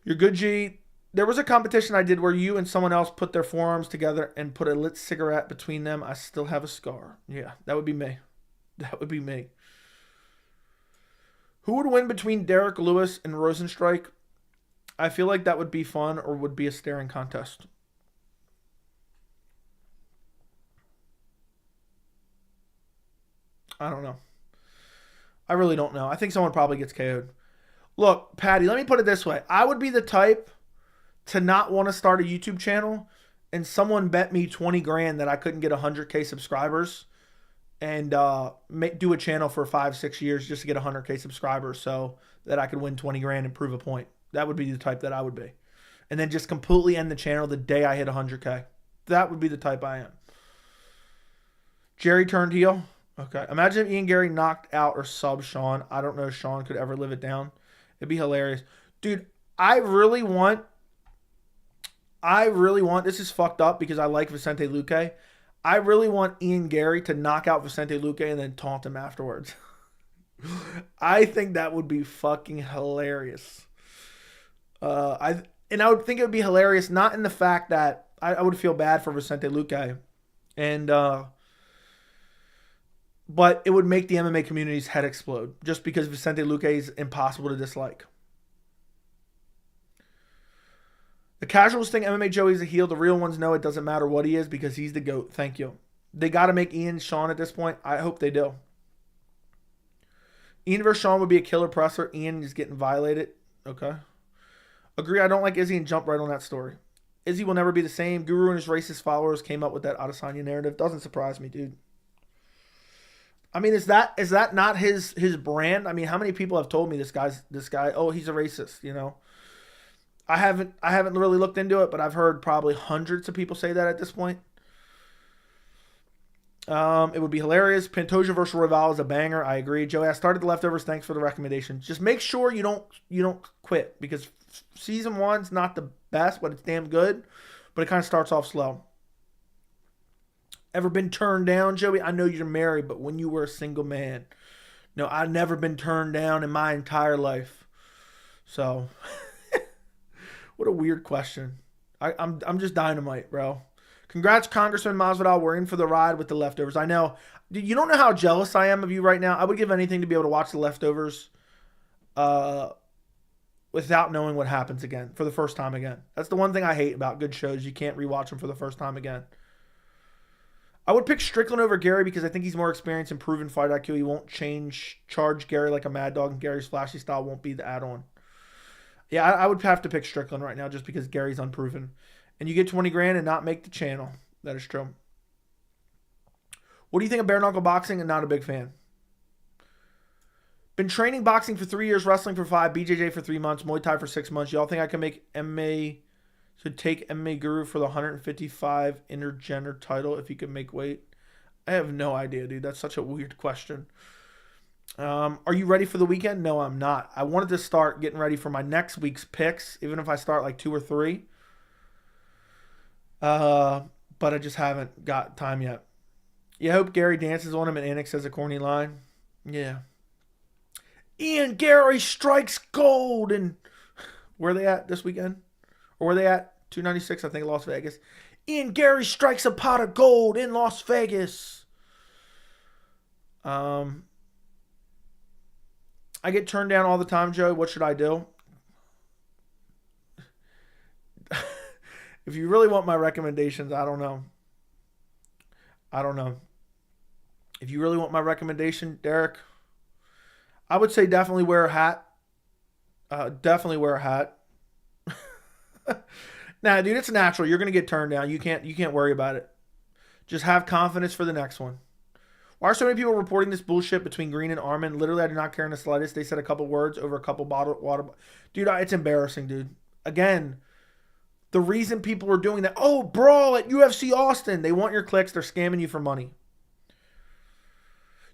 You're good, G. There was a competition I did where you and someone else put their forearms together and put a lit cigarette between them. I still have a scar. Yeah, that would be me. Who would win between Derek Lewis and Rosenstrike? I feel like that would be fun or would be a staring contest. I don't know. I really don't know. I think someone probably gets KO'd. Look, Patty, let me put it this way. I would be the type to not want to start a YouTube channel and someone bet me 20 grand that I couldn't get 100K subscribers and do a channel for 5-6 years just to get 100K subscribers so that I could win 20 grand and prove a point. That would be the type that I would be. And then just completely end the channel the day I hit 100K. That would be the type I am. Jerry turned heel. Okay. Imagine if Ian Garry knocked out or subbed Sean. I don't know if Sean could ever live it down. It'd be hilarious. Dude, I really want I really want, this is fucked up because I like Vicente Luque. I really want Ian Garry to knock out Vicente Luque and then taunt him afterwards. I think that would be fucking hilarious. I would think it would be hilarious, not in the fact that I would feel bad for Vicente Luque, but it would make the MMA community's head explode just because Vicente Luque is impossible to dislike. The casuals think MMA Joey's a heel. The real ones know it doesn't matter what he is because he's the GOAT. Thank you. They got to make Ian Sean at this point. I hope they do. Ian versus Sean would be a killer presser. Ian is getting violated. Okay. Agree. I don't like Izzy and jump right on that story. Izzy will never be the same. Guru and his racist followers came up with that Adesanya narrative. Doesn't surprise me, dude. I mean, is that not his brand? I mean, how many people have told me this guy? Oh, he's a racist. You know. I haven't really looked into it, but I've heard probably hundreds of people say that at this point. It would be hilarious. Pantoja versus Royval is a banger. I agree. Joey, I started the leftovers. Thanks for the recommendation. Just make sure you don't quit because season 1's not the best, but it's damn good. But it kind of starts off slow. Ever been turned down, Joey? I know you're married, but when you were a single man. No, I've never been turned down in my entire life. So, what a weird question. I'm just dynamite, bro. Congrats, Congressman Masvidal. We're in for the ride with the leftovers. I know. You don't know how jealous I am of you right now. I would give anything to be able to watch the leftovers without knowing what happens again for the first time again. That's the one thing I hate about good shows. You can't rewatch them for the first time again. I would pick Strickland over Garry because I think he's more experienced and proven fight IQ. He won't charge Garry like a mad dog, and Gary's flashy style won't be the add-on. Yeah, I would have to pick Strickland right now just because Gary's unproven. And you get 20 grand and not make the channel. That is true. What do you think of bare knuckle boxing? And not a big fan. Been training boxing for 3 years, wrestling for 5, BJJ for 3 months, Muay Thai for 6 months. Y'all think I can make MMA, should take MMA Guru for the 155 intergender title if he could make weight? I have no idea, dude. That's such a weird question. Are you ready for the weekend? No, I'm not. I wanted to start getting ready for my next week's picks, even if I start like 2 or 3. But I just haven't got time yet. You hope Garry dances on him and annexes a corny line. Yeah. Ian Garry strikes gold. And where are they at this weekend? Or where are they at? 296, I think, Las Vegas. Ian Garry strikes a pot of gold in Las Vegas. I get turned down all the time, Joey. What should I do? If you really want my recommendations, I don't know. If you really want my recommendation, Derek, I would say definitely wear a hat. Definitely wear a hat. Nah, dude, it's natural. You're gonna get turned down. You can't worry about it. Just have confidence for the next one. Why are so many people reporting this bullshit between Green and Arman? Literally, I do not care in the slightest. They said a couple words over a couple bottle water. Dude, it's embarrassing, dude. Again, the reason people are doing that, oh, brawl at UFC Austin. They want your clicks. They're scamming you for money.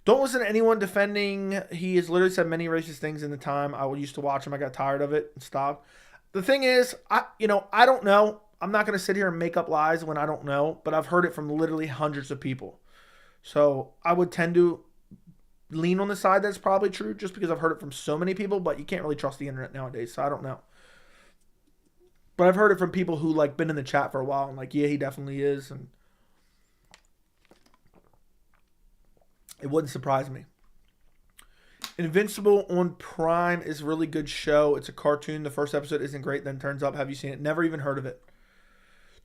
Don't listen to anyone defending. He has literally said many racist things in the time I used to watch him. I got tired of it and stopped. The thing is, I don't know. I'm not going to sit here and make up lies when I don't know, but I've heard it from literally hundreds of people. So I would tend to lean on the side that's probably true just because I've heard it from so many people, but you can't really trust the internet nowadays, so I don't know. But I've heard it from people who like been in the chat for a while and like, yeah, he definitely is, and it wouldn't surprise me. Invincible on Prime is a really good show. It's a cartoon. The first episode isn't great, then turns up. Have you seen it? Never even heard of it.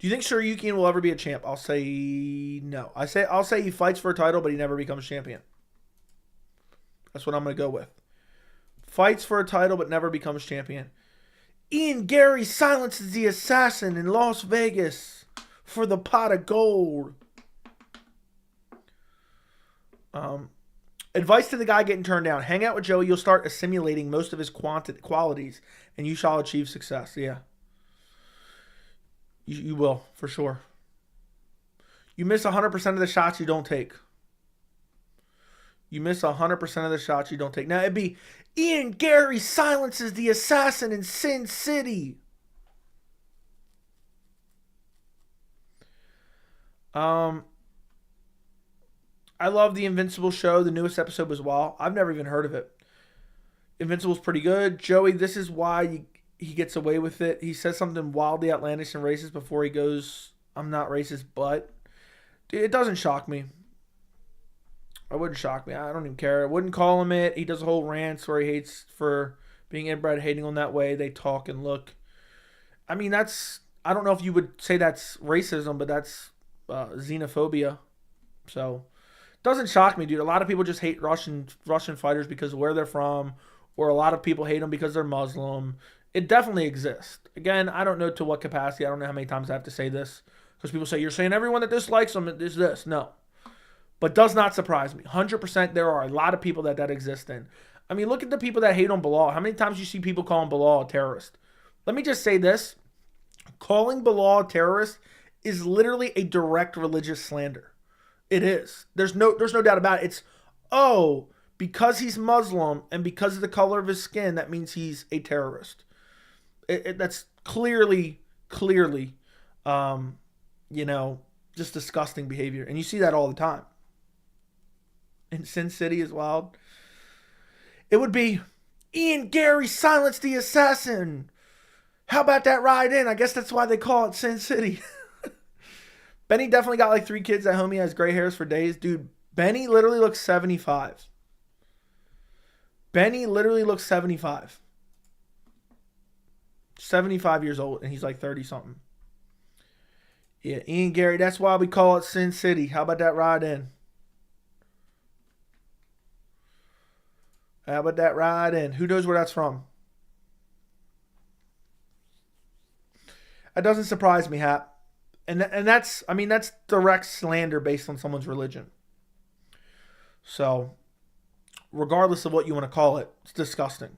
Do you think Tsarukyan will ever be a champ? I'll say no. I'll say he fights for a title, but he never becomes champion. That's what I'm going to go with. Fights for a title, but never becomes champion. Ian Garry silences the assassin in Las Vegas for the pot of gold. Advice to the guy getting turned down. Hang out with Joey. You'll start assimilating most of his qualities, and you shall achieve success. Yeah. You will, for sure. You miss 100% of the shots you don't take. You miss 100% of the shots you don't take. Now, it'd be Ian Garry silences the assassin in Sin City. Um, I love the Invincible show. The newest episode was wild. I've never even heard of it. Invincible's pretty good. Joey, this is why he gets away with it. He says something wildly outlandish and racist before he goes, I'm not racist, but... Dude, it doesn't shock me. It wouldn't shock me. I don't even care. I wouldn't call him it. He does a whole rant where he hates for being inbred, hating on that way. They talk and look. I mean, that's... I don't know if you would say that's racism, but that's xenophobia. So, doesn't shock me, dude. A lot of people just hate Russian fighters because of where they're from, or a lot of people hate them because they're Muslim. It definitely exists. Again, I don't know to what capacity. I don't know how many times I have to say this. Because people say, you're saying everyone that dislikes them is this. No. But does not surprise me. 100% there are a lot of people that exist in. I mean, look at the people that hate on Balal. How many times you see people calling Balal a terrorist? Let me just say this. Calling Balal a terrorist is literally a direct religious slander. It is. There's no doubt about it. It's, oh, because he's Muslim and because of the color of his skin, that means he's a terrorist. That's clearly, just disgusting behavior. And you see that all the time. In Sin City is wild. It would be, Ian Garry silenced the assassin. How about that ride in? I guess that's why they call it Sin City. Benny definitely got like 3 kids at home. He has gray hairs for days. Dude, Benny literally looks 75. Benny literally looks 75. 75 years old, and he's like 30-something. Yeah, Ian Garry, that's why we call it Sin City. How about that ride in? How about that ride in? Who knows where that's from? That doesn't surprise me, Hap. And that's direct slander based on someone's religion. So, regardless of what you want to call it, it's disgusting.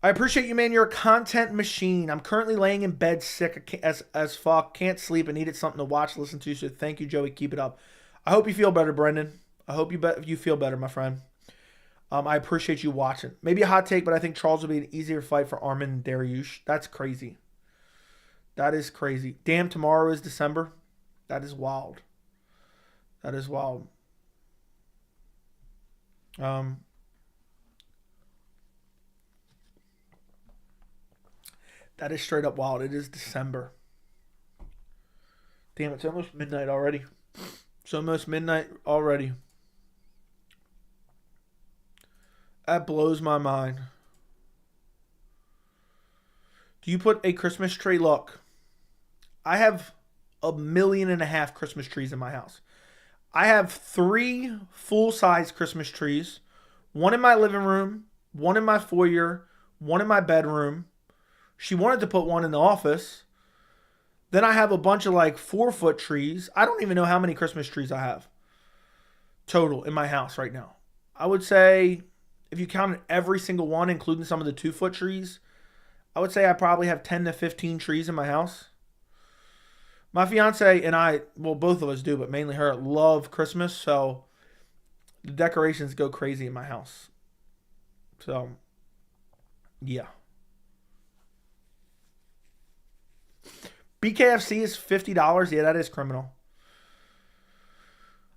I appreciate you, man. You're a content machine. I'm currently laying in bed sick as fuck. Can't sleep and needed something to watch, listen to. So thank you, Joey. Keep it up. I hope you feel better, Brendan. I hope you feel better, my friend. I appreciate you watching. Maybe a hot take, but I think Charles will be an easier fight for Arman Dariush. That's crazy. That is crazy. Damn, tomorrow is December. That is wild. That is wild. That is straight up wild. It is December. Damn, it's almost midnight already. It's almost midnight already. That blows my mind. Do you put a Christmas tree? Look, I have 1.5 million Christmas trees in my house. I have 3 full-size Christmas trees. 1 in my living room, 1 in my foyer, 1 in my bedroom. She wanted to put 1 in the office. Then I have a bunch of like 4-foot trees. I don't even know how many Christmas trees I have total in my house right now. I would say, if you counted every single one, including some of the 2-foot trees, I would say I probably have 10 to 15 trees in my house. My fiance and I, well, both of us do, but mainly her, love Christmas. So the decorations go crazy in my house. So, yeah. BKFC is $50. Yeah, that is criminal.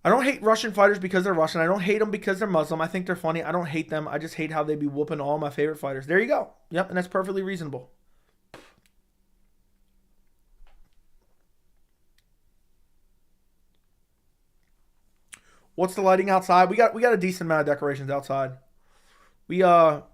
I don't hate Russian fighters because they're Russian. I don't hate them because they're Muslim. I think they're funny. I don't hate them. I just hate how they be whooping all my favorite fighters. There you go. Yep, and that's perfectly reasonable. What's the lighting outside? We got a decent amount of decorations outside. We got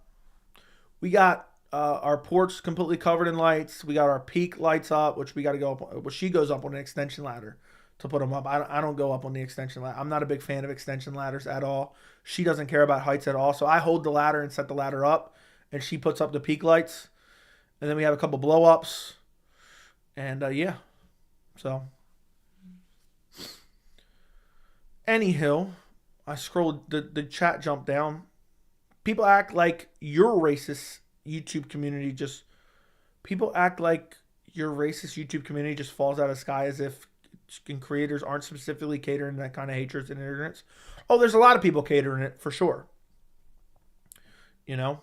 our porch completely covered in lights. We got our peak lights up, which we got to go up. Well, she goes up on an extension ladder to put them up. I don't go up on the extension ladder. I'm not a big fan of extension ladders at all. She doesn't care about heights at all. So I hold the ladder and set the ladder up, and she puts up the peak lights. And then we have a couple blow ups. And yeah. So anyhow, I scrolled, the chat jumped down. People act like your racist YouTube community just falls out of the sky as if creators aren't specifically catering that kind of hatred and ignorance. Oh, there's a lot of people catering it for sure. You know?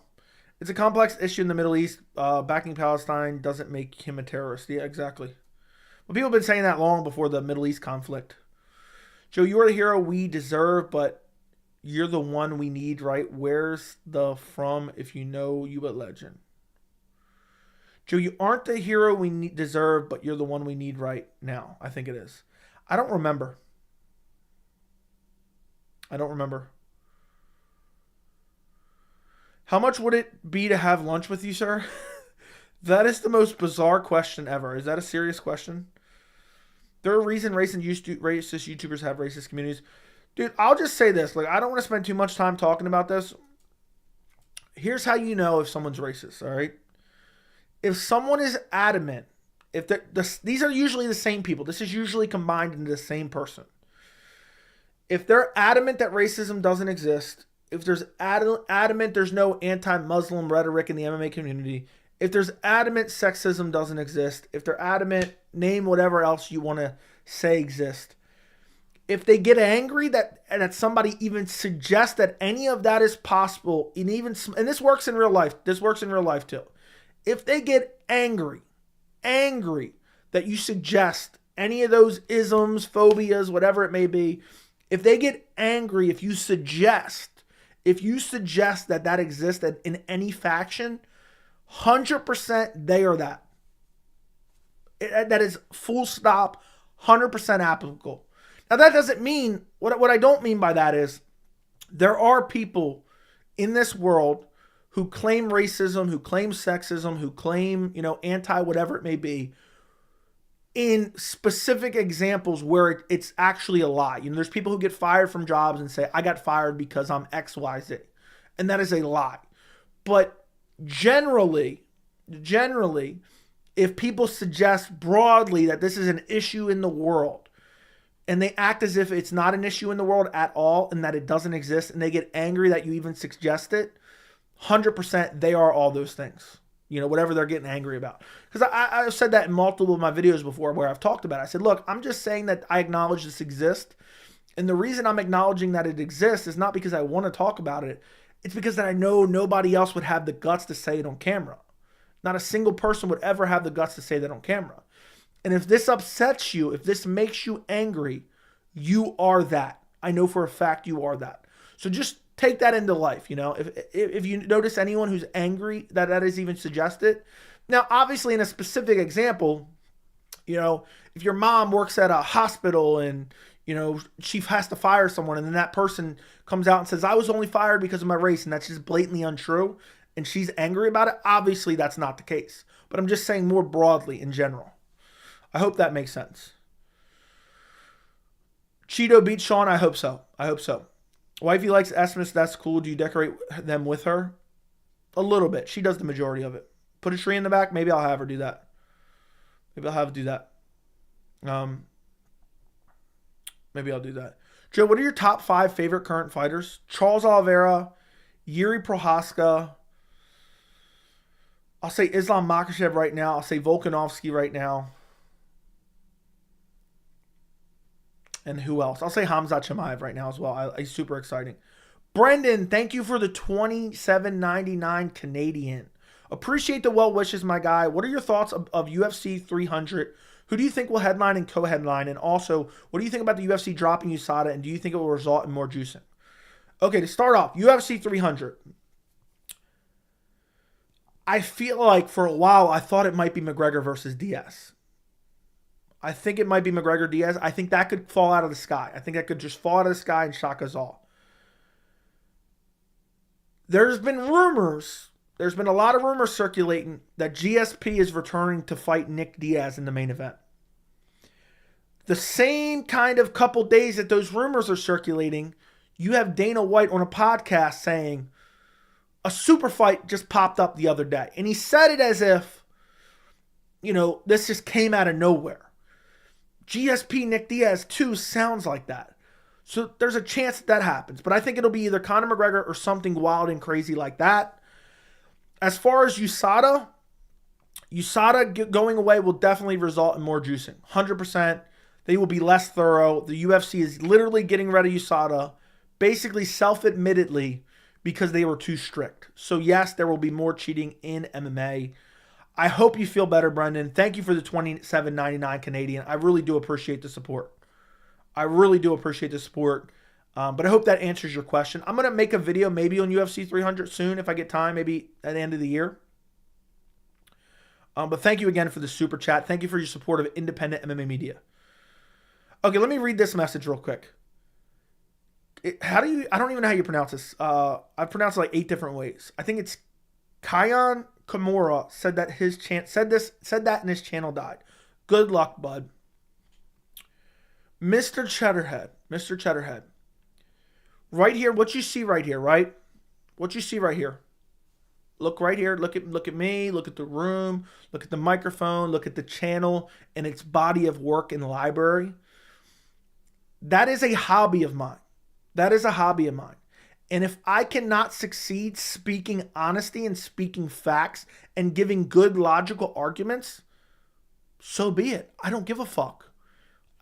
It's a complex issue in the Middle East. Backing Palestine doesn't make him a terrorist. Yeah, exactly. But people have been saying that long before the Middle East conflict. Joe, you are the hero we deserve, but you're the one we need, right? Where's the from if you know you a legend? Joe, you aren't the hero we deserve, but you're the one we need right now. I think it is. I don't remember. How much would it be to have lunch with you, sir? That is the most bizarre question ever. Is that a serious question? There are reasons racist YouTubers have racist communities. Dude, I'll just say this. Like, I don't want to spend too much time talking about this. Here's how you know if someone's racist, all right? If someone is adamant, these are usually the same people. This is usually combined into the same person. If they're adamant that racism doesn't exist, if there's adamant there's no anti-Muslim rhetoric in the MMA community, if there's adamant sexism doesn't exist, if they're adamant, name whatever else you want to say exists. If they get angry that somebody even suggests that any of that is possible, and this works in real life. This works in real life too. If they get angry that you suggest any of those isms, phobias, whatever it may be, if they get angry, if you suggest that exists in any faction, 100% they are that. That is full stop, 100% applicable. Now that doesn't mean, what I don't mean by that is, there are people in this world who claim racism, who claim sexism, who claim, anti whatever it may be, in specific examples where it's actually a lie. There's people who get fired from jobs and say, I got fired because I'm XYZ. And that is a lie. But generally, if people suggest broadly that this is an issue in the world, and they act as if it's not an issue in the world at all and that it doesn't exist, and they get angry that you even suggest it, 100% they are all those things. Whatever they're getting angry about. Because I've said that in multiple of my videos before where I've talked about it. I said, look, I'm just saying that I acknowledge this exists. And the reason I'm acknowledging that it exists is not because I want to talk about it. It's because that I know nobody else would have the guts to say it on camera. Not a single person would ever have the guts to say that on camera. And if this upsets you, if this makes you angry, you are that. I know for a fact you are that. So just take that into life. If you notice anyone who's angry that is even suggested. Now, obviously, in a specific example, if your mom works at a hospital and, she has to fire someone, and then that person comes out and says, I was only fired because of my race, and that's just blatantly untrue, and she's angry about it, obviously that's not the case. But I'm just saying more broadly in general. I hope that makes sense. Cheeto beat Sean? I hope so. Wifey likes Estimates. That's cool. Do you decorate them with her? A little bit. She does the majority of it. Put a tree in the back. Maybe I'll have her do that. Maybe I'll do that. Joe, what are your top 5 favorite current fighters? Charles Oliveira, Yuri Prohaska. I'll say Islam Makhachev right now. I'll say Volkanovski right now. And who else? I'll say Hamzat Chimaev right now as well. He's super exciting. Brendan, thank you for the $27.99 Canadian. Appreciate the well wishes, my guy. What are your thoughts of UFC 300? Who do you think will headline and co-headline? And also, what do you think about the UFC dropping USADA? And do you think it will result in more juicing? Okay, to start off, UFC 300. I feel like for a while, I thought it might be McGregor versus Diaz. I think it might be McGregor Diaz. I think that could fall out of the sky. I think that could just fall out of the sky and shock us all. There's been rumors. There's been a lot of rumors circulating that GSP is returning to fight Nick Diaz in the main event. The same kind of couple days that those rumors are circulating, you have Dana White on a podcast saying a super fight just popped up the other day. And he said it as if, this just came out of nowhere. GSP Nick Diaz too sounds like that. So there's a chance that happens. But I think it'll be either Conor McGregor or something wild and crazy like that. As far as USADA going away will definitely result in more juicing. 100%. They will be less thorough. The UFC is literally getting rid of USADA, basically self-admittedly, because they were too strict. So yes, there will be more cheating in MMA. I hope you feel better, Brendan. Thank you for the $27.99 Canadian. I really do appreciate the support. I really do appreciate the support. But I hope that answers your question. I'm going to make a video maybe on UFC 300 soon if I get time, maybe at the end of the year. But thank you again for the super chat. Thank you for your support of independent MMA media. Okay, let me read this message real quick. I don't even know how you pronounce this. I pronounce it like 8 different ways. I think it's Kyan Kimura said that said that and his channel died. Good luck, bud. Mr. Cheddarhead. Right here, what you see right here, right? What you see right here. Look right here. Look at me. Look at the room. Look at the microphone. Look at the channel and its body of work in the library. That is a hobby of mine. That is a hobby of mine. And if I cannot succeed speaking honesty and speaking facts and giving good logical arguments, so be it. I don't give a fuck.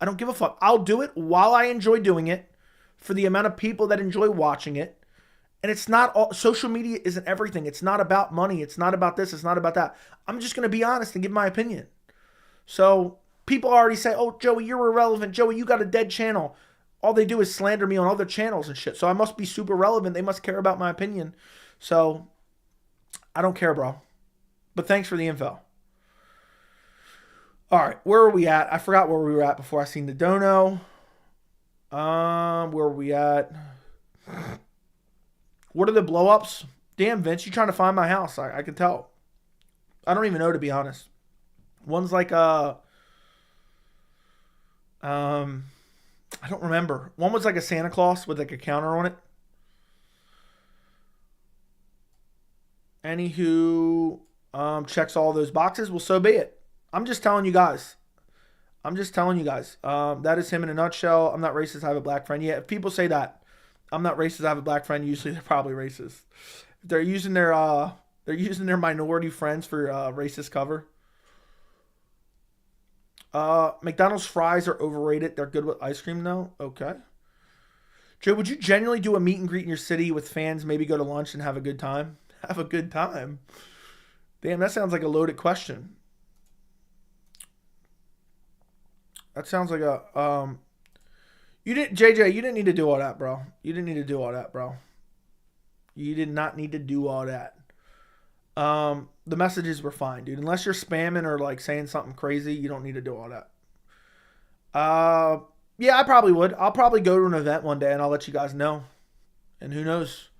I don't give a fuck. I'll do it while I enjoy doing it for the amount of people that enjoy watching it. And it's not all, social media isn't everything. It's not about money. It's not about this. It's not about that. I'm just going to be honest and give my opinion. So people already say, oh, Joey, you're irrelevant. Joey, you got a dead channel. All they do is slander me on other channels and shit. So I must be super relevant. They must care about my opinion. So I don't care, bro. But thanks for the info. All right, where are we at? I forgot where we were at before I seen the dono. Where are we at? What are the blow-ups? Damn, Vince, you trying to find my house. I can tell. I don't even know, to be honest. One's like I don't remember. One was like a Santa Claus with like a counter on it. Anywho, checks all those boxes. Well, so be it. I'm just telling you guys. That is him in a nutshell. I'm not racist. I have a black friend. Yeah, if people say that, I'm not racist. I have a black friend. Usually they're probably racist. If they're using their minority friends for racist cover. McDonald's fries are overrated. They're good with ice cream though. Okay. Joe, would you genuinely do a meet and greet in your city with fans? Maybe go to lunch and have a good time. Have a good time. Damn, that sounds like a loaded question. That sounds like a you didn't need to do all that, bro. You did not need to do all that. The messages were fine, dude. Unless you're spamming or like saying something crazy, you don't need to do all that. Yeah, I probably would. I'll probably go to an event one day and I'll let you guys know. And who knows?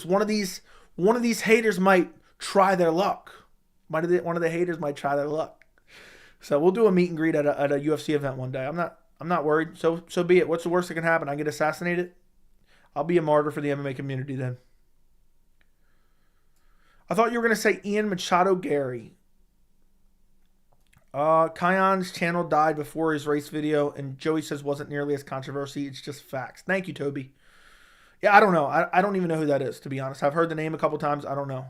One of these haters might try their luck. One of the haters might try their luck. So we'll do a meet and greet at a UFC event one day. I'm not worried. So be it. What's the worst that can happen? I get assassinated. I'll be a martyr for the MMA community then. I thought you were going to say Ian Machado Garry. Kyan's channel died before his race video, and Joey says wasn't nearly as controversy. It's just facts. Thank you, Toby. Yeah, I don't know. I don't even know who that is, to be honest. I've heard the name a couple times. I don't know.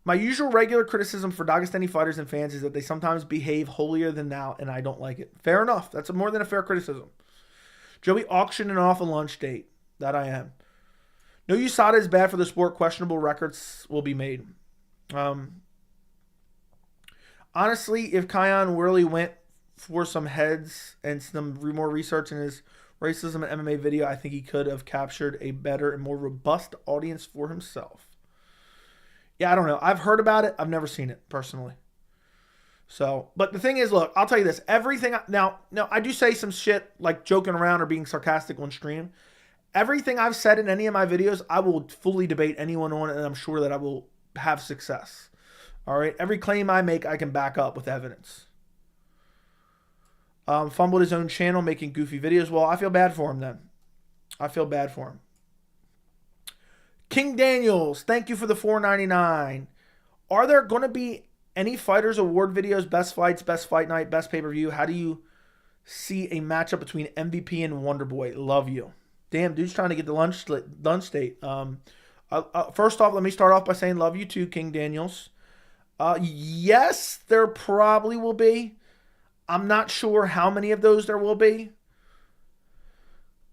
My usual regular criticism for Dagestani fighters and fans is that they sometimes behave holier than thou, and I don't like it. Fair enough. That's more than a fair criticism. Joey auctioning off a lunch date. That I am. No USADA is bad for the sport. Questionable records will be made. Honestly, if Kyan really went for some heads and some more research in his racism and MMA video, I think he could have captured a better and more robust audience for himself. Yeah, I don't know. I've heard about it. I've never seen it personally. So, but the thing is, look, I'll tell you this. Now, I do say some shit like joking around or being sarcastic on stream. Everything I've said in any of my videos, I will fully debate anyone on it, and I'm sure that I will have success. All right? Every claim I make, I can back up with evidence. Fumbled his own channel, making goofy videos. Well, I feel bad for him then. I feel bad for him. King Daniels, thank you for the $4.99. Are there going to be any fighters award videos, best fights, best fight night, best pay-per-view? How do you see a matchup between MVP and Wonderboy? Love you. Damn, dude's trying to get the lunch date. First off, let me start off by saying love you too, King Daniels. Yes, there probably will be. I'm not sure how many of those there will be.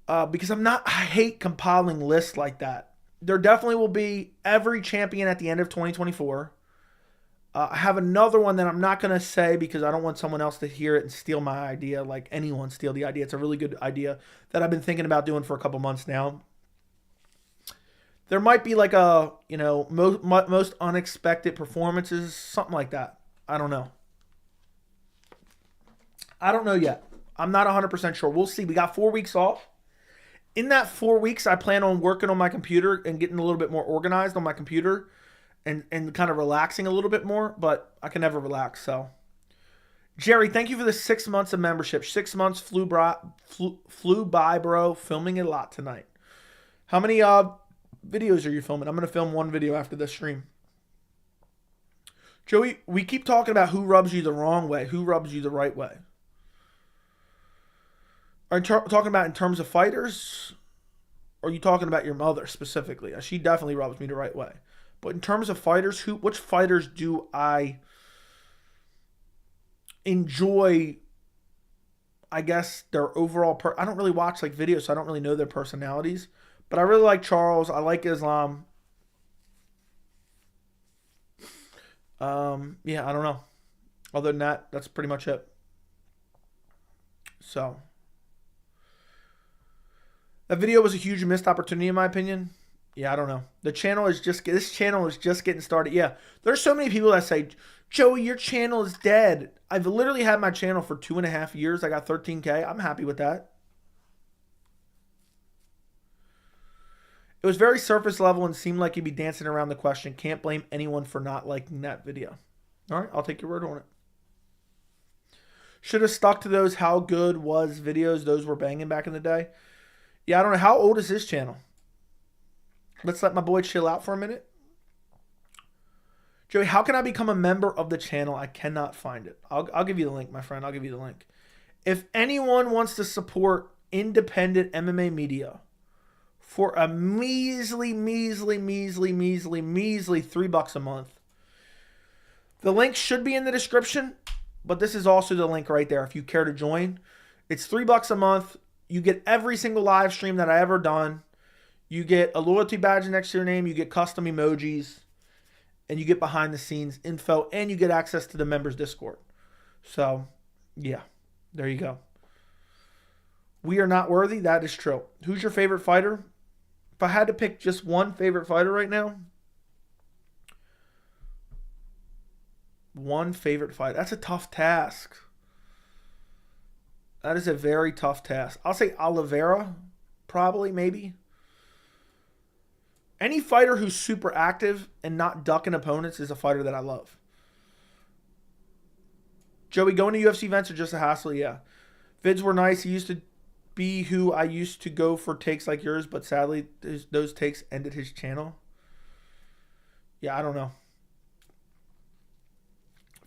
Because I hate compiling lists like that. there definitely will be every champion at the end of 2024. I have another one that I'm not going to say because I don't want someone else to hear it and steal my idea, like anyone steal the idea. It's a really good idea that I've been thinking about doing for a couple months now. There might be like a, most unexpected performances, something like that. I don't know. I don't know yet. I'm not 100% sure. We'll see. We got 4 weeks off. In that 4 weeks, I plan on working on my computer and getting a little bit more organized on my computer and kind of relaxing a little bit more, but I can never relax. So, Jerry, thank you for the 6 months of membership. 6 months flew by, bro. Filming a lot tonight. How many videos are you filming? I'm going to film one video after this stream. Joey, we keep talking about who rubs you the wrong way, who rubs you the right way. Are you talking about in terms of fighters? Or are you talking about your mother specifically? She definitely rubs me the right way. But in terms of fighters, which fighters do I enjoy, I guess, their overall... I don't really watch like videos, so I don't really know their personalities. But I really like Charles. I like Islam. Yeah, I don't know. Other than that, that's pretty much it. So... that video was a huge missed opportunity in my opinion. Yeah, I don't know. This channel is just getting started. Yeah, there's so many people that say, Joey, your channel is dead. I've literally had my channel for 2.5 years. I got 13K. I'm happy with that. It was very surface level and seemed like you'd be dancing around the question. Can't blame anyone for not liking that video. All right, I'll take your word on it. Should have stuck to those how good was videos. Those were banging back in the day. Yeah, I don't know. How old is his channel? Let's let my boy chill out for a minute. Joey, how can I become a member of the channel? I cannot find it. I'll give you the link, my friend. I'll give you the link. If anyone wants to support independent MMA media for a measly $3 a month, the link should be in the description, but this is also the link right there if you care to join. It's $3 a month. You get every single live stream that I ever done. You get a loyalty badge next to your name. You get custom emojis. And you get behind the scenes info. And you get access to the members Discord. So, yeah. There you go. We are not worthy. That is true. Who's your favorite fighter? If I had to pick just one favorite fighter right now. One favorite fighter. That's a tough task. That is a very tough task. I'll say Oliveira, probably, maybe. Any fighter who's super active and not ducking opponents is a fighter that I love. Joey, going to UFC events are just a hassle? Yeah. Vids were nice. He used to be who I used to go for takes like yours, but sadly, those takes ended his channel. Yeah, I don't know.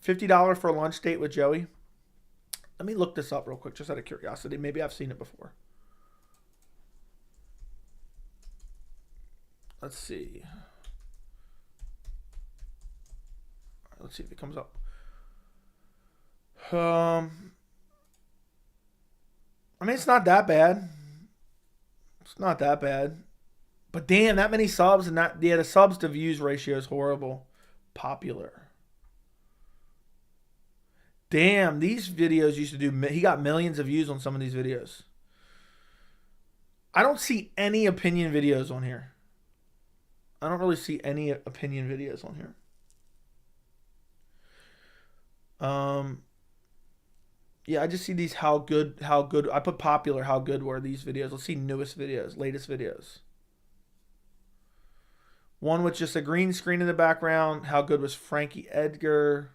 $50 for a lunch date with Joey. Let me look this up real quick, just out of curiosity. Maybe I've seen it before. Let's see. Let's see if it comes up. I mean, it's not that bad. It's not that bad. But damn, that many subs and that, yeah, the subs to views ratio is horrible. Popular. Damn, these videos used to do... He got millions of views on some of these videos. I don't see any opinion videos on here. I don't really see any opinion videos on here. Yeah, I just see these how good. I put popular, how good were these videos. Let's see newest videos, latest videos. One with just a green screen in the background. How good was Frankie Edgar?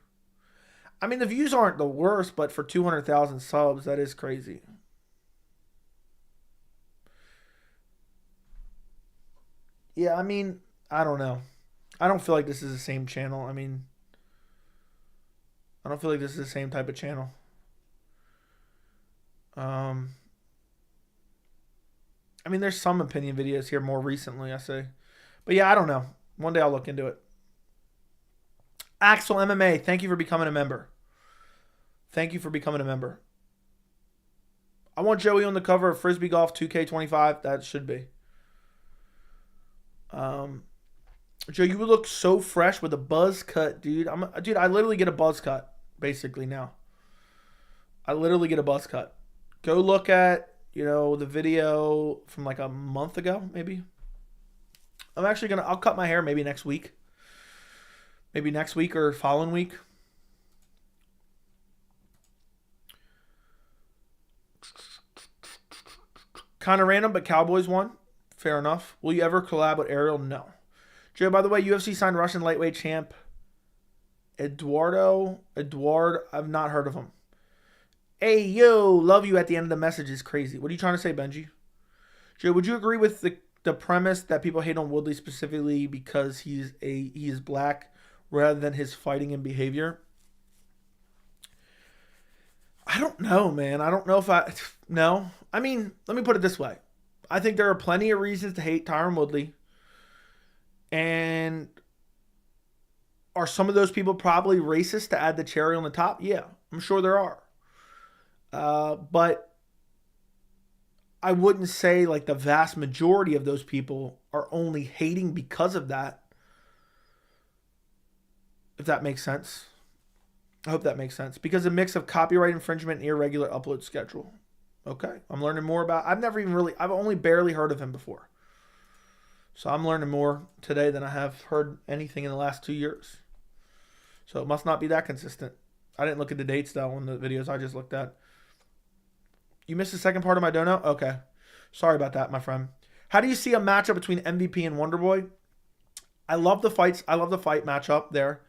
I mean, the views aren't the worst, but for 200,000 subs, that is crazy. Yeah, I mean, I don't know. I don't feel like this is the same channel. I mean, I don't feel like this is the same type of channel. I mean, there's some opinion videos here more recently, I say. But yeah, I don't know. One day I'll look into it. Axel MMA, thank you for becoming a member. Thank you for becoming a member. I want Joey on the cover of Frisbee Golf 2K25. That should be. Joe, you would look so fresh with a buzz cut, dude. Dude, I literally get a buzz cut basically now. I literally get a buzz cut. Go look at, the video from like a month ago, maybe. I'll cut my hair maybe next week. Maybe next week or following week. Kind of random, but Cowboys won. Fair enough. Will you ever collab with Ariel? No. Joe, by the way, UFC signed Russian lightweight champ Eduard, I've not heard of him. Hey, yo, love you at the end of the message is crazy. What are you trying to say, Benji? Joe, would you agree with the premise that people hate on Woodley specifically because he is black rather than his fighting and behavior? I don't know, man. I don't know if no. I mean, let me put it this way. I think there are plenty of reasons to hate Tyron Woodley. And are some of those people probably racist to add the cherry on the top? Yeah, I'm sure there are. But I wouldn't say like the vast majority of those people are only hating because of that. If that makes sense. I hope that makes sense. Because a mix of copyright infringement and irregular upload schedule. Okay. I'm learning more about... I've only barely heard of him before. So I'm learning more today than I have heard anything in the last 2 years. So it must not be that consistent. I didn't look at the dates though on the videos I just looked at. You missed the second part of my dono? Okay. Sorry about that, my friend. How do you see a matchup between MVP and Wonderboy? I love the fights. I love the fight matchup there.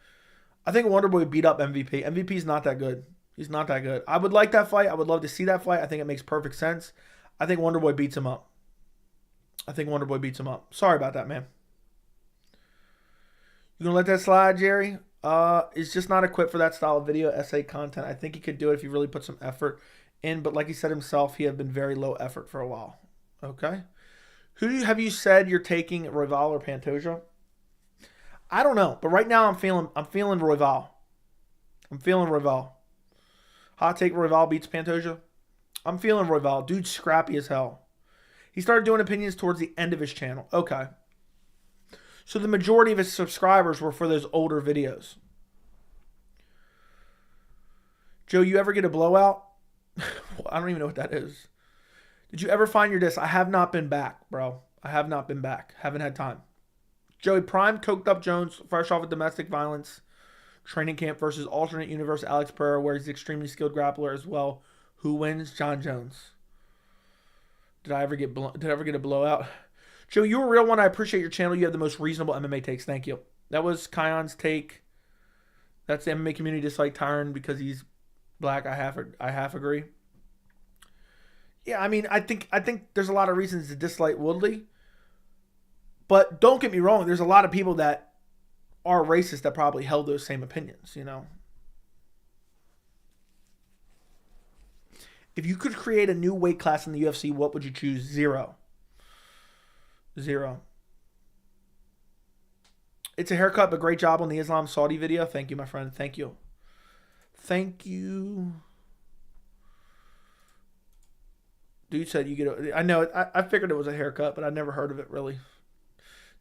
I think Wonderboy beat up MVP. MVP's not that good. He's not that good. I would like that fight. I would love to see that fight. I think it makes perfect sense. I think Wonderboy beats him up. Sorry about that, man. You gonna let that slide, Jerry? He's just not equipped for that style of video essay content. I think he could do it if he really put some effort in, but like he said himself, he had been very low effort for a while. Okay. Have you said you're taking, Royval or Pantoja? I don't know, but right now I'm feeling Royval. Hot take, Royval beats Pantoja. I'm feeling Royval. Dude's scrappy as hell. He started doing opinions towards the end of his channel. Okay. So the majority of his subscribers were for those older videos. Joe, you ever get a blowout? I don't even know what that is. Did you ever find your disc? I have not been back, bro. I have not been back. Haven't had time. Joey, prime coked up Jones, fresh off of domestic violence training camp versus alternate universe Alex Pereira, where he's an extremely skilled grappler as well. Who wins? John Jones. Did I ever get a blowout? Joe, you're a real one. I appreciate your channel. You have the most reasonable MMA takes. Thank you. That was Kion's take. That's the MMA community dislike Tyron because he's black. I half agree. Yeah, I mean, I think there's a lot of reasons to dislike Woodley. But don't get me wrong, there's a lot of people that are racist that probably held those same opinions, If you could create a new weight class in the UFC, what would you choose? Zero. It's a haircut, but great job on the Islam Saudi video. Thank you, my friend. Thank you. Dude said you get I know it. I figured it was a haircut, but I never heard of it really.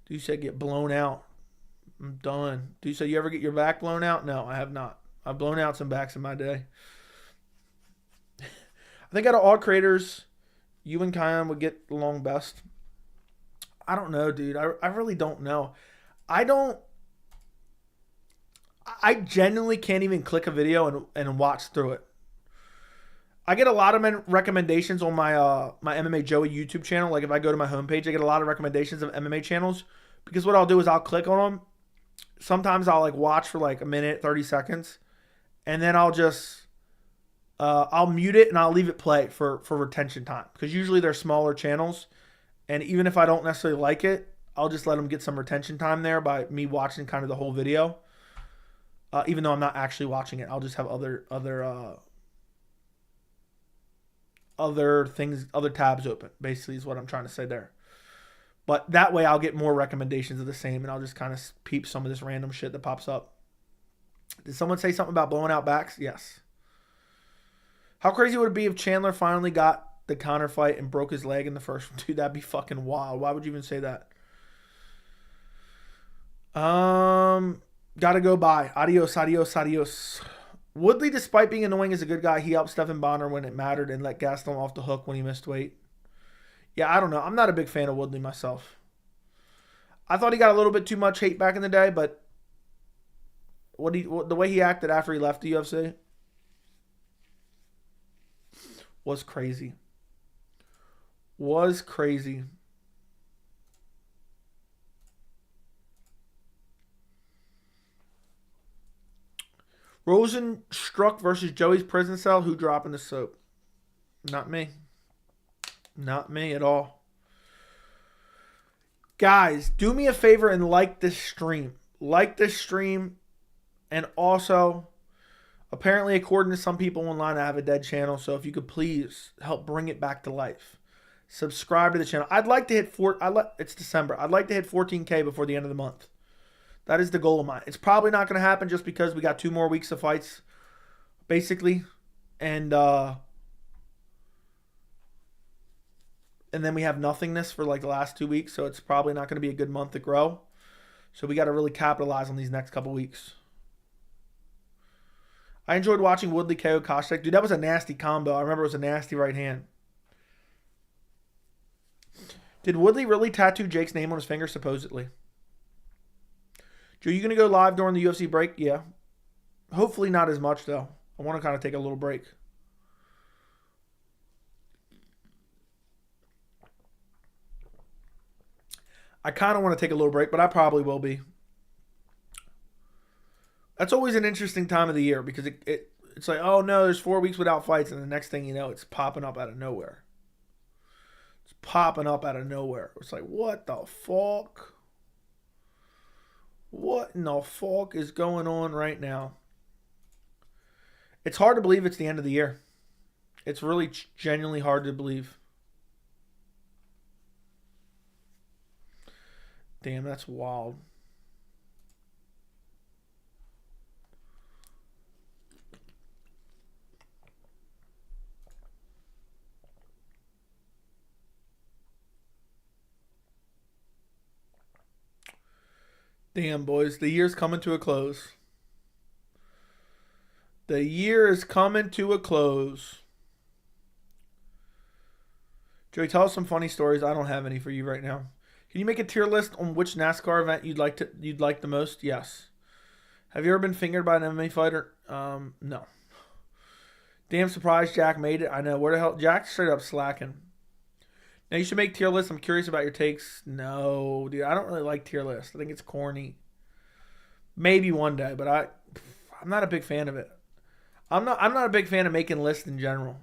Dude said get blown out. I'm done. Dude said you ever get your back blown out? No, I have not. I've blown out some backs in my day. I think out of all creators, you and Kion would get along best. I don't know, dude. I really don't know. I genuinely can't even click a video and watch through it. I get a lot of recommendations on my my MMA Joey YouTube channel. Like if I go to my homepage, I get a lot of recommendations of MMA channels because what I'll do is I'll click on them. Sometimes I'll like watch for like a minute, 30 seconds, and then I'll just I'll mute it and I'll leave it play for retention time because usually they're smaller channels, and even if I don't necessarily like it, I'll just let them get some retention time there by me watching kind of the whole video. Even though I'm not actually watching it, I'll just have other things, other tabs open, basically is what I'm trying to say there. But that way I'll get more recommendations of the same and I'll just kind of peep some of this random shit that pops up. Did someone say something about blowing out backs? Yes. How crazy would it be if Chandler finally got the counter fight and broke his leg in the first one? Dude, that'd be fucking wild. Why would you even say that? Gotta go by. Adios, adios, adios. Woodley, despite being annoying, is a good guy. He helped Stephan Bonner when it mattered and let Gaston off the hook when he missed weight. Yeah, I don't know. I'm not a big fan of Woodley myself. I thought he got a little bit too much hate back in the day, but the way he acted after he left the UFC was crazy. Was crazy. Rosenstruck versus Joey's prison cell. Who dropping the soap? Not me. Not me at all. Guys, do me a favor and like this stream. Like this stream. And also, apparently, according to some people online, I have a dead channel. So if you could please help bring it back to life. Subscribe to the channel. I'd like to hit it's December. I'd like to hit 14K before the end of the month. That is the goal of mine. It's probably not going to happen just because we got 2 more weeks of fights, basically. And then we have nothingness for like the last 2 weeks. So it's probably not going to be a good month to grow. So we got to really capitalize on these next couple weeks. I enjoyed watching Woodley KO Koscheck. Dude, that was a nasty combo. I remember it was a nasty right hand. Did Woodley really tattoo Jake's name on his finger, supposedly? Joe, you going to go live during the UFC break? Yeah. Hopefully not as much, though. I want to kind of take a little break. I kind of want to take a little break, but I probably will be. That's always an interesting time of the year because it's like, oh no, there's 4 weeks without fights, and the next thing you know, it's popping up out of nowhere. It's popping up out of nowhere. It's like, what the fuck? What in the fuck is going on right now? It's hard to believe it's the end of the year. It's really genuinely hard to believe. Damn, that's wild. Damn, boys, the year's coming to a close. The year is coming to a close. Joey, tell us some funny stories. I don't have any for you right now. Can you make a tier list on which NASCAR event you'd like the most? Yes. Have you ever been fingered by an MMA fighter? No. Damn surprised Jack made it. I know. Where the hell? Jack's straight up slacking. Now, you should make tier lists. I'm curious about your takes. No, dude, I don't really like tier lists. I think it's corny. Maybe one day, but I'm not a big fan of it. I'm not a big fan of making lists in general,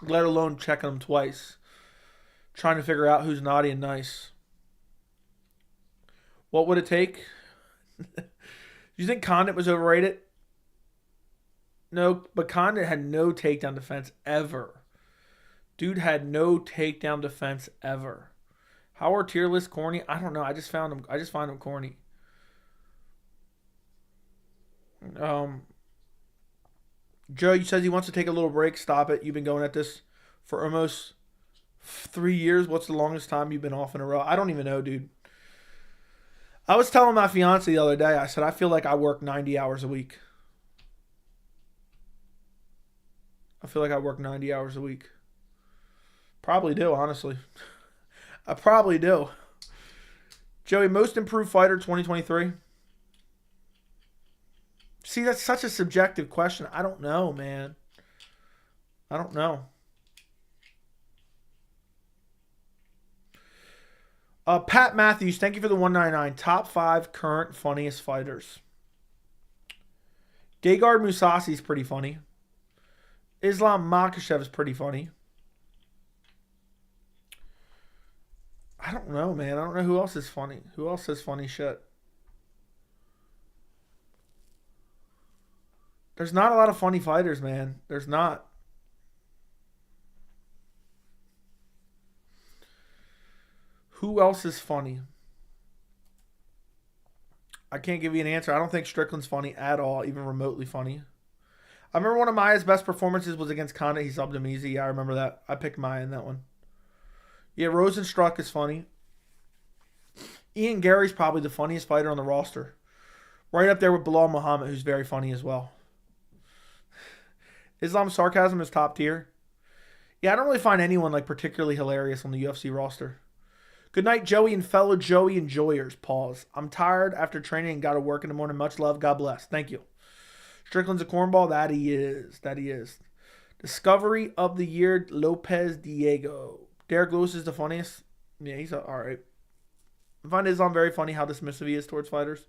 let alone checking them twice, trying to figure out who's naughty and nice. What would it take? Do you think Condit was overrated? No, but Condit had no takedown defense ever. Dude had no takedown defense ever. How are tier lists corny? I don't know. I just find them corny. Joe, you says he wants to take a little break. Stop it. You've been going at this for almost 3 years. What's the longest time you've been off in a row? I don't even know, dude. I was telling my fiance the other day, I said, I feel like I work 90 hours a week. I feel like I work 90 hours a week. Probably do, honestly. I probably do. Joey, most improved fighter 2023? See, that's such a subjective question. I don't know, man. I don't know. Pat Matthews, thank you for the 199. Top 5 current funniest fighters. Gegard Mousasi is pretty funny. Islam Makhachev is pretty funny. I don't know, man. I don't know who else is funny. Who else says funny shit? There's not a lot of funny fighters, man. There's not. Who else is funny? I can't give you an answer. I don't think Strickland's funny at all, even remotely funny. I remember one of Maya's best performances was against Condit. He subbed him easy. Yeah, I remember that. I picked Maya in that one. Yeah, Rosenstruck is funny. Ian Gary's probably the funniest fighter on the roster. Right up there with Balal Muhammad, who's very funny as well. Islam Sarcasm is top tier. Yeah, I don't really find anyone like particularly hilarious on the UFC roster. Good night, Joey and fellow Joey enjoyers. Pause. I'm tired after training and got to work in the morning. Much love. God bless. Thank you. Strickland's a cornball. That he is. That he is. Discovery of the year, Lopez Diego. Derek Lewis is the funniest. Yeah, he's all right. I find Islam very funny how dismissive he is towards fighters.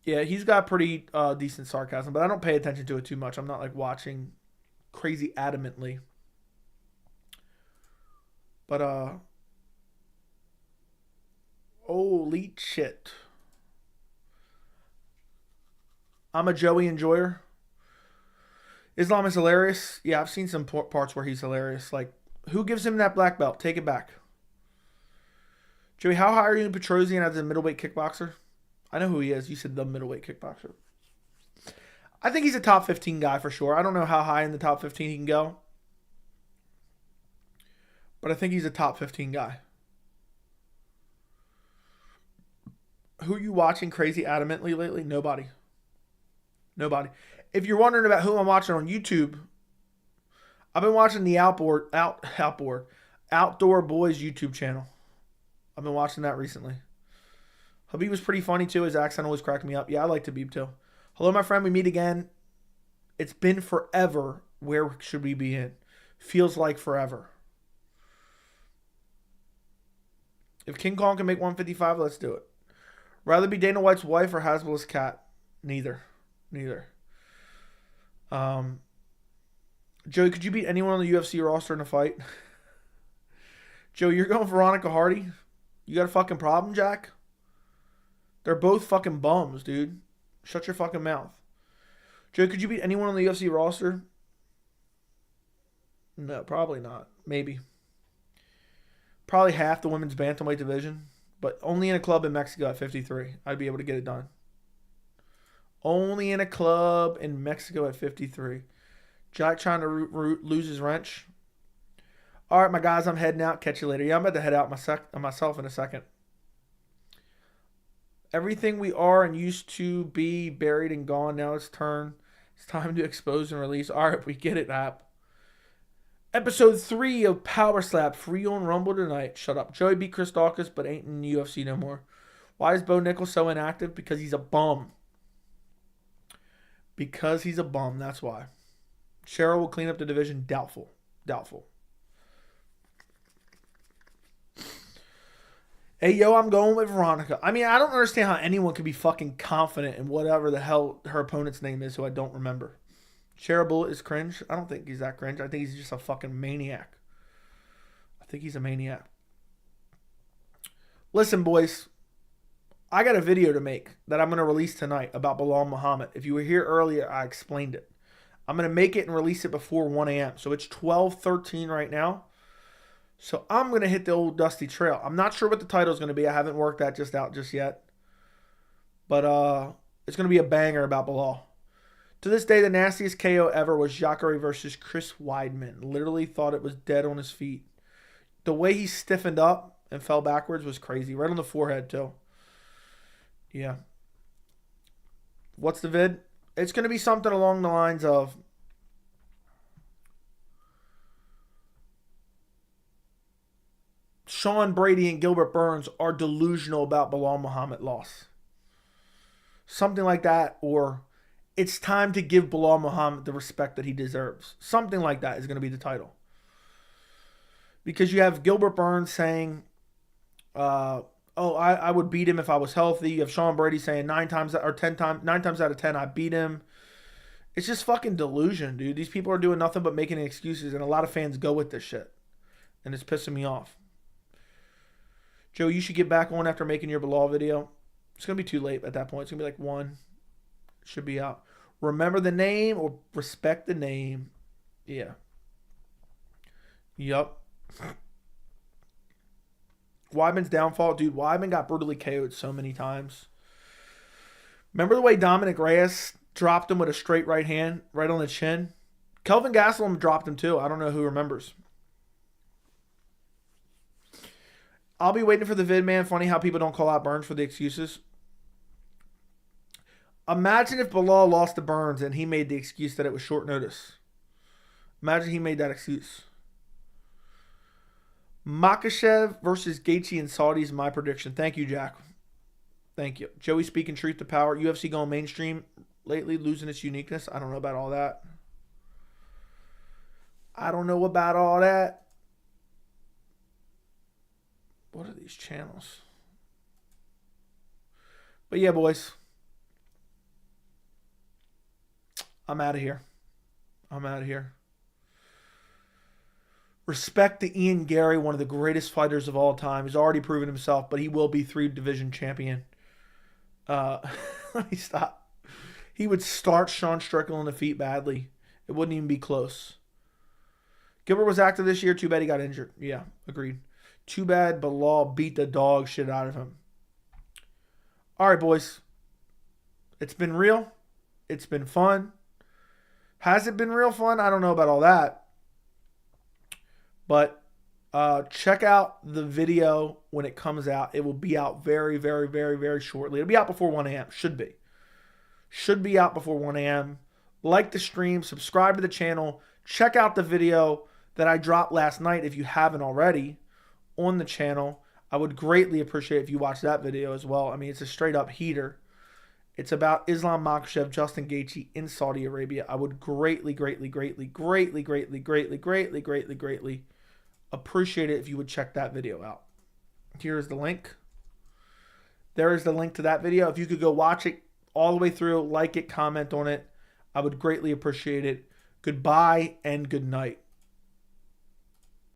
Yeah, he's got pretty decent sarcasm, but I don't pay attention to it too much. I'm not like watching crazy adamantly. But holy shit. I'm a Joey enjoyer. Islam is hilarious. Yeah, I've seen some parts where he's hilarious. Like, who gives him that black belt? Take it back. Joey, how high are you in Petrosian as a middleweight kickboxer? I know who he is. You said the middleweight kickboxer. I think he's a top 15 guy for sure. I don't know how high in the top 15 he can go. But I think he's a top 15 guy. Who are you watching crazy adamantly lately? Nobody. Nobody. If you're wondering about who I'm watching on YouTube, I've been watching the Outdoor Boys YouTube channel. I've been watching that recently. Habib was pretty funny too. His accent always cracked me up. Yeah, I like Habib too. Hello, my friend. We meet again. It's been forever. Where should we be in? Feels like forever. If King Kong can make 155, let's do it. Rather be Dana White's wife or Hasbullah's cat? Neither. Joey, could you beat anyone on the UFC roster in a fight? Joe, you're going Veronica Hardy? You got a fucking problem, Jack? They're both fucking bums, dude. Shut your fucking mouth. Joe, could you beat anyone on the UFC roster? No, probably not. Maybe. Probably half the women's bantamweight division. But only in a club in Mexico at 53. I'd be able to get it done. Only in a club in Mexico at 53. Jack trying to lose his wrench. All right, my guys, I'm heading out. Catch you later. Yeah, I'm about to head out myself in a second. Everything we are and used to be buried and gone. Now it's turn. It's time to expose and release. All right, we get it, app. Episode 3 of Power Slap. Free on Rumble tonight. Shut up. Joey beat Chris Dawkins, but ain't in the UFC no more. Why is Bo Nichols so inactive? Because he's a bum. Because he's a bum. That's why. Cheryl will clean up the division. Doubtful. Hey, yo, I'm going with Veronica. I mean, I don't understand how anyone could be fucking confident in whatever the hell her opponent's name is, who I don't remember. Cheryl Bullet is cringe. I don't think he's that cringe. I think he's just a fucking maniac. I think he's a maniac. Listen, boys. I got a video to make that I'm going to release tonight about Balal Muhammad. If you were here earlier, I explained it. I'm going to make it and release it before 1 a.m. So it's 12:13 right now. So I'm going to hit the old dusty trail. I'm not sure what the title is going to be. I haven't worked that out just yet. But it's going to be a banger about Balal. To this day, the nastiest KO ever was Jacare versus Chris Weidman. Literally thought it was dead on his feet. The way he stiffened up and fell backwards was crazy. Right on the forehead, too. Yeah. What's the vid? It's going to be something along the lines of Sean Brady and Gilbert Burns are delusional about Balal Muhammad loss. Something like that, or it's time to give Balal Muhammad the respect that he deserves. Something like that is going to be the title. Because you have Gilbert Burns saying, I would beat him if I was healthy. You have Sean Brady saying 9 times out of 10, I beat him. It's just fucking delusion, dude. These people are doing nothing but making excuses, and a lot of fans go with this shit. And it's pissing me off. Joe, you should get back on after making your Balal video. It's going to be too late at that point. It's going to be like 1. Should be out. Remember the name or respect the name. Yeah. Yup. Weidman's downfall. Dude, Weidman got brutally KO'd so many times. Remember the way Dominic Reyes dropped him with a straight right hand right on the chin? Kelvin Gastelum dropped him too. I don't know who remembers. I'll be waiting for the vid, man. Funny how people don't call out Burns for the excuses. Imagine if Balal lost to Burns and he made the excuse that it was short notice. Imagine he made that excuse. Makhachev versus Gaethje in Saudi is my prediction. Thank you, Jack. Thank you. Joey speaking truth to power. UFC going mainstream lately, losing its uniqueness. I don't know about all that. I don't know about all that. What are these channels? But yeah, boys. I'm out of here. I'm out of here. Respect to Ian Garry, one of the greatest fighters of all time. He's already proven himself, but he will be 3-division champion. Let me stop. He would start Sean Strickland in the feet badly. It wouldn't even be close. Gilbert was active this year. Too bad he got injured. Yeah, agreed. Too bad Balal beat the dog shit out of him. All right, boys. It's been real. It's been fun. Has it been real fun? I don't know about all that. But check out the video when it comes out. It will be out very, very, very, very shortly. It'll be out before 1 a.m. Should be. Should be out before 1 a.m. Like the stream. Subscribe to the channel. Check out the video that I dropped last night if you haven't already on the channel. I would greatly appreciate if you watch that video as well. I mean, it's a straight up heater. It's about Islam Makhachev, Justin Gaethje in Saudi Arabia. I would greatly, greatly, greatly, greatly, greatly, greatly, greatly, greatly, greatly appreciate it if you would check that video out. Here's the link. There is the link to that video. If you could go watch it all the way through, like it, comment on it, I would greatly appreciate it. Goodbye and good night.